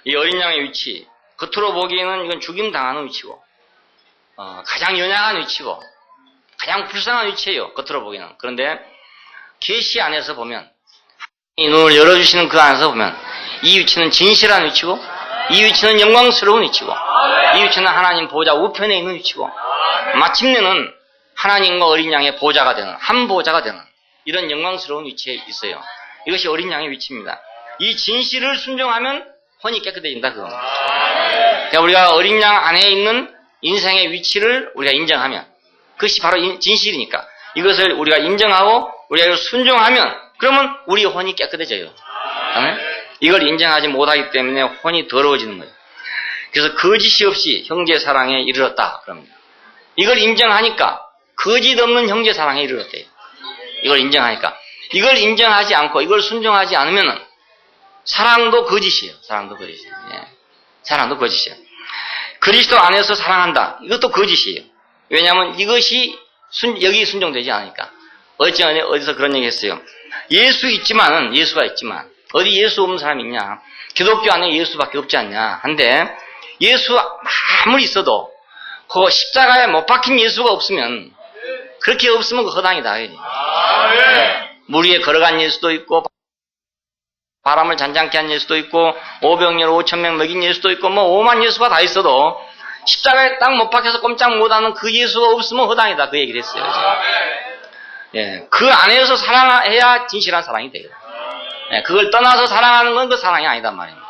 이 어린 양의 위치, 겉으로 보기에는 이건 죽임 당하는 위치고, 가장 연약한 위치고, 가장 불쌍한 위치예요. 겉으로 보기에는. 그런데 계시 안에서 보면, 이 눈을 열어주시는 그 안에서 보면, 이 위치는 진실한 위치고, 이 위치는 영광스러운 위치고, 이 위치는 하나님 보좌 우편에 있는 위치고, 마침내는 하나님과 어린 양의 보좌가 되는, 한 보좌가 되는 이런 영광스러운 위치에 있어요. 이것이 어린 양의 위치입니다. 이 진실을 순종하면 혼이 깨끗해진다 그겁니다. 그러니까 우리가 어린 양 안에 있는 인생의 위치를 우리가 인정하면 그것이 바로 진실이니까 이것을 우리가 인정하고 우리가 순종하면 그러면 우리 혼이 깨끗해져요. 이걸 인정하지 못하기 때문에 혼이 더러워지는 거예요. 그래서 거짓이 없이 형제 사랑에 이르렀다 그럽니다. 이걸 인정하니까 거짓 없는 형제 사랑에 이르렀대요. 이걸 인정하니까. 이걸 인정하지 않고 이걸 순종하지 않으면 사랑도 거짓이에요. 사랑도 거짓이에요. 예. 사랑도 거짓이에요. 그리스도 안에서 사랑한다. 이것도 거짓이에요. 왜냐하면 이것이 여기 순종되지 않으니까. 어디서 그런 얘기 했어요. 예수가 있지만 어디 예수 없는 사람이 있냐. 기독교 안에 예수밖에 없지 않냐. 한데 예수 아무리 있어도 그 십자가에 못 박힌 예수가 없으면 그렇게 없으면 그 허당이다. 물 위에 걸어간 예수도 있고 바람을 잔잔케 한 예수도 있고 오병이어 5,000명 먹인 예수도 있고 뭐 오만 예수가 다 있어도 십자가에 딱 못 박혀서 꼼짝 못하는 그 예수가 없으면 허당이다. 그 얘기를 했어요. 예, 그 안에서 사랑해야 진실한 사랑이 돼요. 예, 그걸 떠나서 사랑하는 건 그 사랑이 아니단 말입니다.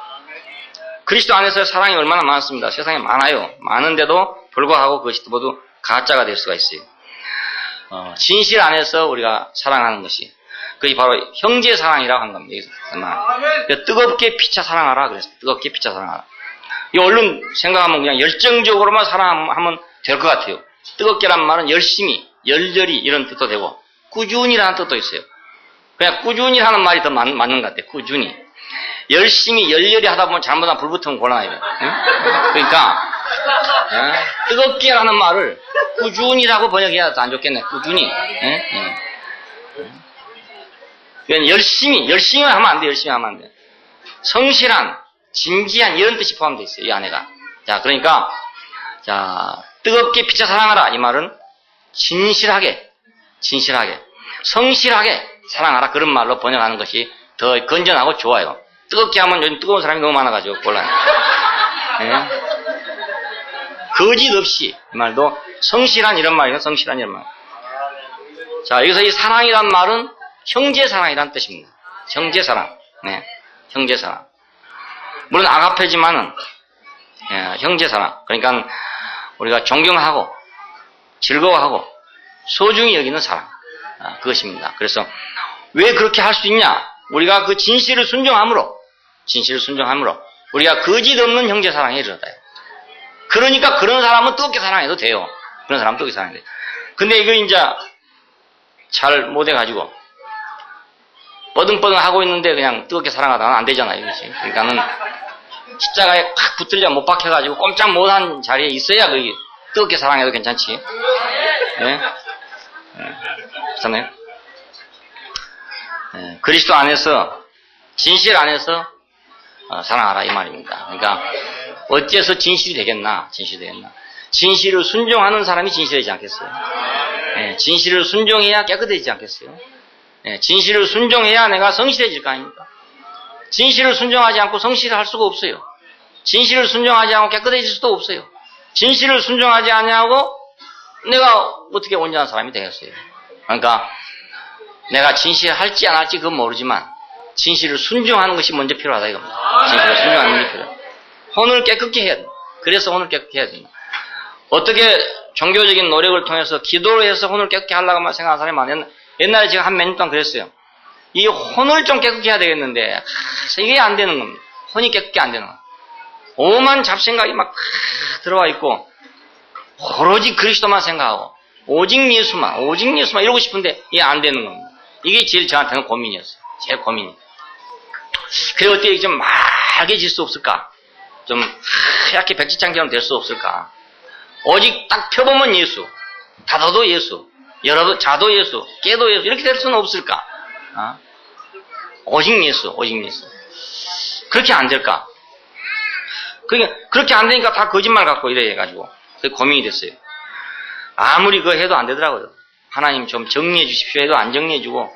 그리스도 안에서 사랑이 얼마나 많습니다. 세상에 많아요. 많은데도 불구하고 그것이 모두 가짜가 될 수가 있어요. 진실 안에서 우리가 사랑하는 것이 그게 바로 형제 사랑이라고 한 겁니다. 뜨겁게 피차 사랑하라 그랬어요. 뜨겁게 피차 사랑하라. 이 얼른 생각하면 그냥 열정적으로만 사랑하면 될 것 같아요. 뜨겁게란 말은 열심히, 열렬히 이런 뜻도 되고 꾸준히라는 뜻도 있어요. 그냥 꾸준히 하는 말이 더 맞는 것 같아요. 꾸준히. 열심히, 열렬히 하다 보면 잘못하면 불 붙으면 곤란해요. 응? 그러니까 뜨겁게라는 말을 꾸준히라고 번역해야 더 안 좋겠네. 꾸준히. 그러니까 열심히 하면 안 돼. 열심히 하면 안 돼. 성실한, 진지한 이런 뜻이 포함되어 있어요. 이 안에가. 자, 그러니까 뜨겁게 피차 사랑하라 이 말은 진실하게, 성실하게 사랑하라 그런 말로 번역하는 것이 더 건전하고 좋아요. 뜨겁게 하면 요즘 뜨거운 사람이 너무 많아가지고 곤란해요. 거짓 없이 이 말도 성실한 이런 말이에요. 성실한 이런 말. 자, 여기서 이 사랑이란 말은 형제사랑이란 뜻입니다. 형제사랑. 네. 형제사랑. 물론 아가페지만은 형제사랑. 그러니까 우리가 존경하고 즐거워하고 소중히 여기는 사랑. 그것입니다. 그래서 왜 그렇게 할 수 있냐? 우리가 그 진실을 순종함으로 우리가 거짓 없는 형제사랑에 이르렀다. 그러니까 그런 사람은 뜨겁게 사랑해도 돼요. 그런 사람은 뜨겁게 사랑해도 돼요. 근데 이거 이제 잘 못해가지고 뻐등뻐등 하고 있는데 그냥 뜨겁게 사랑하다가는 안 되잖아요. 이것이. 그러니까는 십자가에 팍 붙들려 못 박혀가지고 꼼짝 못한 자리에 있어야 그게 뜨겁게 사랑해도 괜찮지. 네? 그렇잖아요. 네. 그리스도 안에서 진실 안에서 사랑하라 이 말입니다. 그러니까 어째서 진실이 되겠나? 진실이 되겠나? 진실을 순종하는 사람이 진실되지 않겠어요? 예, 진실을 순종해야 깨끗해지지 않겠어요? 예, 진실을 순종해야 내가 성실해질 거 아닙니까? 진실을 순종하지 않고 성실을 할 수가 없어요. 진실을 순종하지 않고 깨끗해질 수도 없어요. 진실을 순종하지 않냐고 내가 어떻게 온전한 사람이 되겠어요? 그러니까 내가 진실할지 안 할지 그건 모르지만 진실을 순종하는 것이 먼저 필요하다 이겁니다. 진실을 순종하는 것이 필요하다. 혼을 깨끗게 해야 된다. 그래서 혼을 깨끗게 해야 된다. 어떻게 종교적인 노력을 통해서 기도를 해서 혼을 깨끗게 하려고만 생각하는 사람이 많아요. 옛날에 제가 한 몇 년 동안 그랬어요. 이 혼을 좀 깨끗게 해야 되겠는데 이게 안 되는 겁니다. 혼이 깨끗게 안 되는 거예요. 오만 잡생각이 막 들어와 있고 오로지 그리스도만 생각하고 오직 예수만 이러고 싶은데 이게 안 되는 겁니다. 이게 제일 저한테는 고민이었어요. 제일 고민이. 그래 어떻게 좀 맑아질 수 없을까? 좀 하얗게 백지장처럼 될 수 없을까? 오직 딱 펴보면 예수, 닫아도 예수, 열어도 자도 예수, 깨도 예수 이렇게 될 수는 없을까? 오직 예수. 그렇게 안 될까? 그렇게 안 되니까 다 거짓말 같고 이래 해가지고 고민이 됐어요. 아무리 그거 해도 안 되더라고요. 하나님 좀 정리해 주십시오 해도 안 정리해주고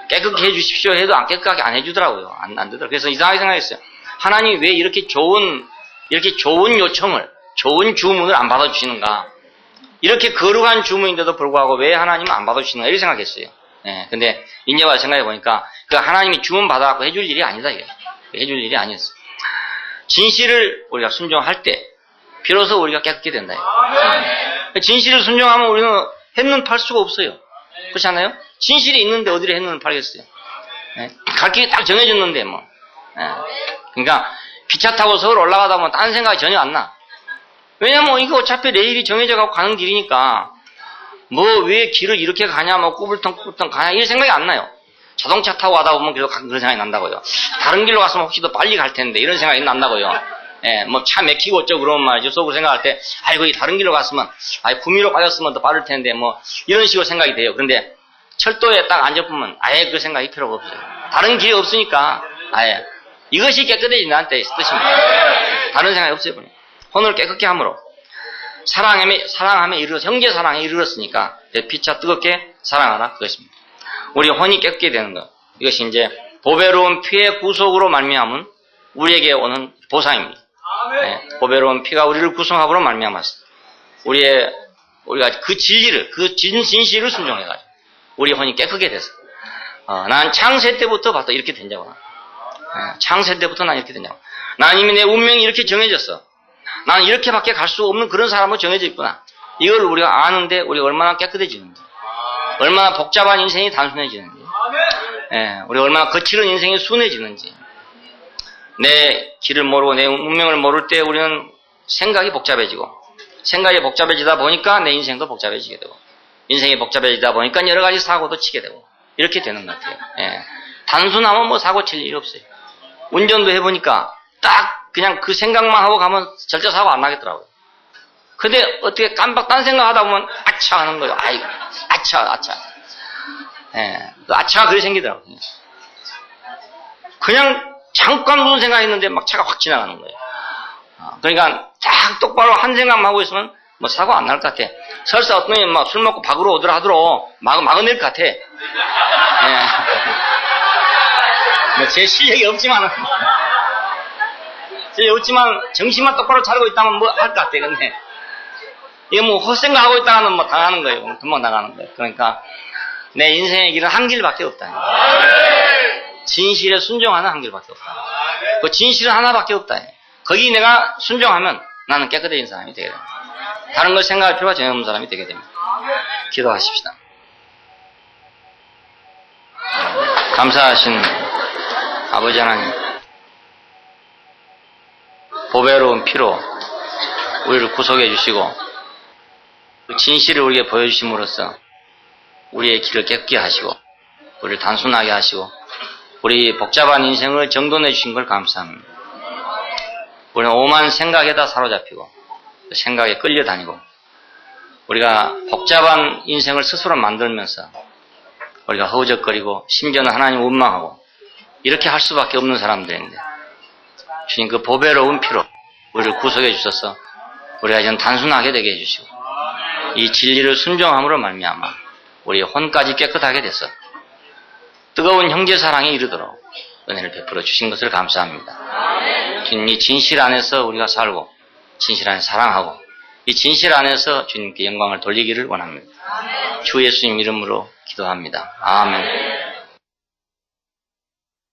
깨끗게 해 주십시오 해도 안 깨끗하게 안 해주더라고요. 안 되더라고요. 그래서 이상하게 생각했어요. 하나님 왜 이렇게 좋은 요청을, 좋은 주문을 안 받아주시는가? 이렇게 거룩한 주문인데도 불구하고 왜 하나님은 안 받아주시는가? 이렇게 생각했어요. 예, 근데 이제 와서 생각해보니까 그 하나님이 주문 받아갖고 해줄 일이 아니다. 이게. 해줄 일이 아니었어. 진실을 우리가 순종할 때 비로소 우리가 깨끗게 된다. 진실을 순종하면 우리는 했는 팔 수가 없어요. 그렇지 않아요? 진실이 있는데 어디를 했는 팔겠어요? 예? 갈 길이 딱 정해졌는데 뭐. 예. 그러니까 기차 타고 서울 올라가다 보면 딴 생각이 전혀 안 나. 왜냐면 이거 어차피 내일이 정해져 갖고 가는 길이니까 뭐 왜 길을 이렇게 가냐 뭐 꾸불텅 가냐 이런 생각이 안 나요. 자동차 타고 가다 보면 그런 생각이 난다고요. 다른 길로 갔으면 혹시 더 빨리 갈 텐데 이런 생각이 난다고요. 예, 뭐 차 막히고 어쩌고 그러면 말이죠. 속으로 생각할 때 아이고 다른 길로 갔으면 구미로 빠졌으면 더 빠를 텐데 뭐 이런 식으로 생각이 돼요. 그런데 철도에 딱 앉아보면 아예 그 생각이 필요가 없어요. 다른 길이 없으니까 아예 이것이 깨끗해진 나한테 뜻입니다. 다른 생각이 없어요. 혼을 깨끗게 함으로 사랑함에 이르렀 형제 사랑에 이르렀으니까 내 피차 뜨겁게 사랑하라 그것입니다. 우리 혼이 깨끗게 되는 것 이것이 이제 보배로운 피의 구속으로 말미암은 우리에게 오는 보상입니다. 네, 보배로운 피가 우리를 구속함으로 말미암았습니다. 우리가 그 진리를 그 진실을 순종해가지고 우리 혼이 깨끗게 돼서 난 창세 때부터 봤다 이렇게 된다고. 창세 때부터 난 이렇게 된다고. 난 이미 내 운명이 이렇게 정해졌어. 난 이렇게밖에 갈 수 없는 그런 사람으로 정해져 있구나. 이걸 우리가 아는데 우리가 얼마나 깨끗해지는지, 얼마나 복잡한 인생이 단순해지는지, 우리가 얼마나 거칠은 인생이 순해지는지. 내 길을 모르고 내 운명을 모를 때 우리는 생각이 복잡해지고, 생각이 복잡해지다 보니까 내 인생도 복잡해지게 되고, 인생이 복잡해지다 보니까 여러 가지 사고도 치게 되고 이렇게 되는 것 같아요. 단순하면 뭐 사고 칠 일이 없어요. 운전도 해보니까 딱 그냥 그 생각만 하고 가면 절대 사고 안 나겠더라고요. 근데 어떻게 깜빡 딴 생각 하다 보면 아차 하는 거예요. 아이고, 아차. 아차가 그렇게 생기더라고요. 그냥 잠깐 무슨 생각했는데 막 차가 확 지나가는 거예요. 그러니까 딱 똑바로 한 생각만 하고 있으면 뭐 사고 안 날 것 같아. 설사 어떤 놈이 막 술 먹고 밖으로 오더라 하더라도 막아낼 것 같아. 뭐 제 실력이 없지만 정신만 똑바로 차리고 있다면 뭐 할 것 같아. 근데 이게 뭐 헛생각하고 있다가는 뭐 당하는 거예요. 금방 당하는 거예요. 그러니까 내 인생의 길은 한 길밖에 없다. 진실에 순종하는 한 길밖에 없다. 그 진실은 하나밖에 없다. 거기 내가 순종하면 나는 깨끗해진 사람이 되게 됩니다. 다른 걸 생각할 필요가 전혀 없는 사람이 되게 됩니다. 기도하십시다. 감사하신 아버지 하나님, 보배로운 피로 우리를 구속해 주시고 그 진실을 우리에게 보여주심으로써 우리의 길을 깨끗게 하시고 우리를 단순하게 하시고 우리 복잡한 인생을 정돈해 주신 걸 감사합니다. 우리는 오만 생각에다 사로잡히고 생각에 끌려다니고 우리가 복잡한 인생을 스스로 만들면서 우리가 허우적거리고 심지어는 하나님 원망하고 이렇게 할 수밖에 없는 사람들인데 주님 그 보배로운 피로 우리를 구속해 주셔서 우리가 이제 단순하게 되게 해주시고 이 진리를 순종함으로 말미암아 우리의 혼까지 깨끗하게 돼서 뜨거운 형제 사랑에 이르도록 은혜를 베풀어 주신 것을 감사합니다. 주님 이 진실 안에서 우리가 살고 진실 안에서 사랑하고 이 진실 안에서 주님께 영광을 돌리기를 원합니다. 주 예수님 이름으로 기도합니다. 아멘.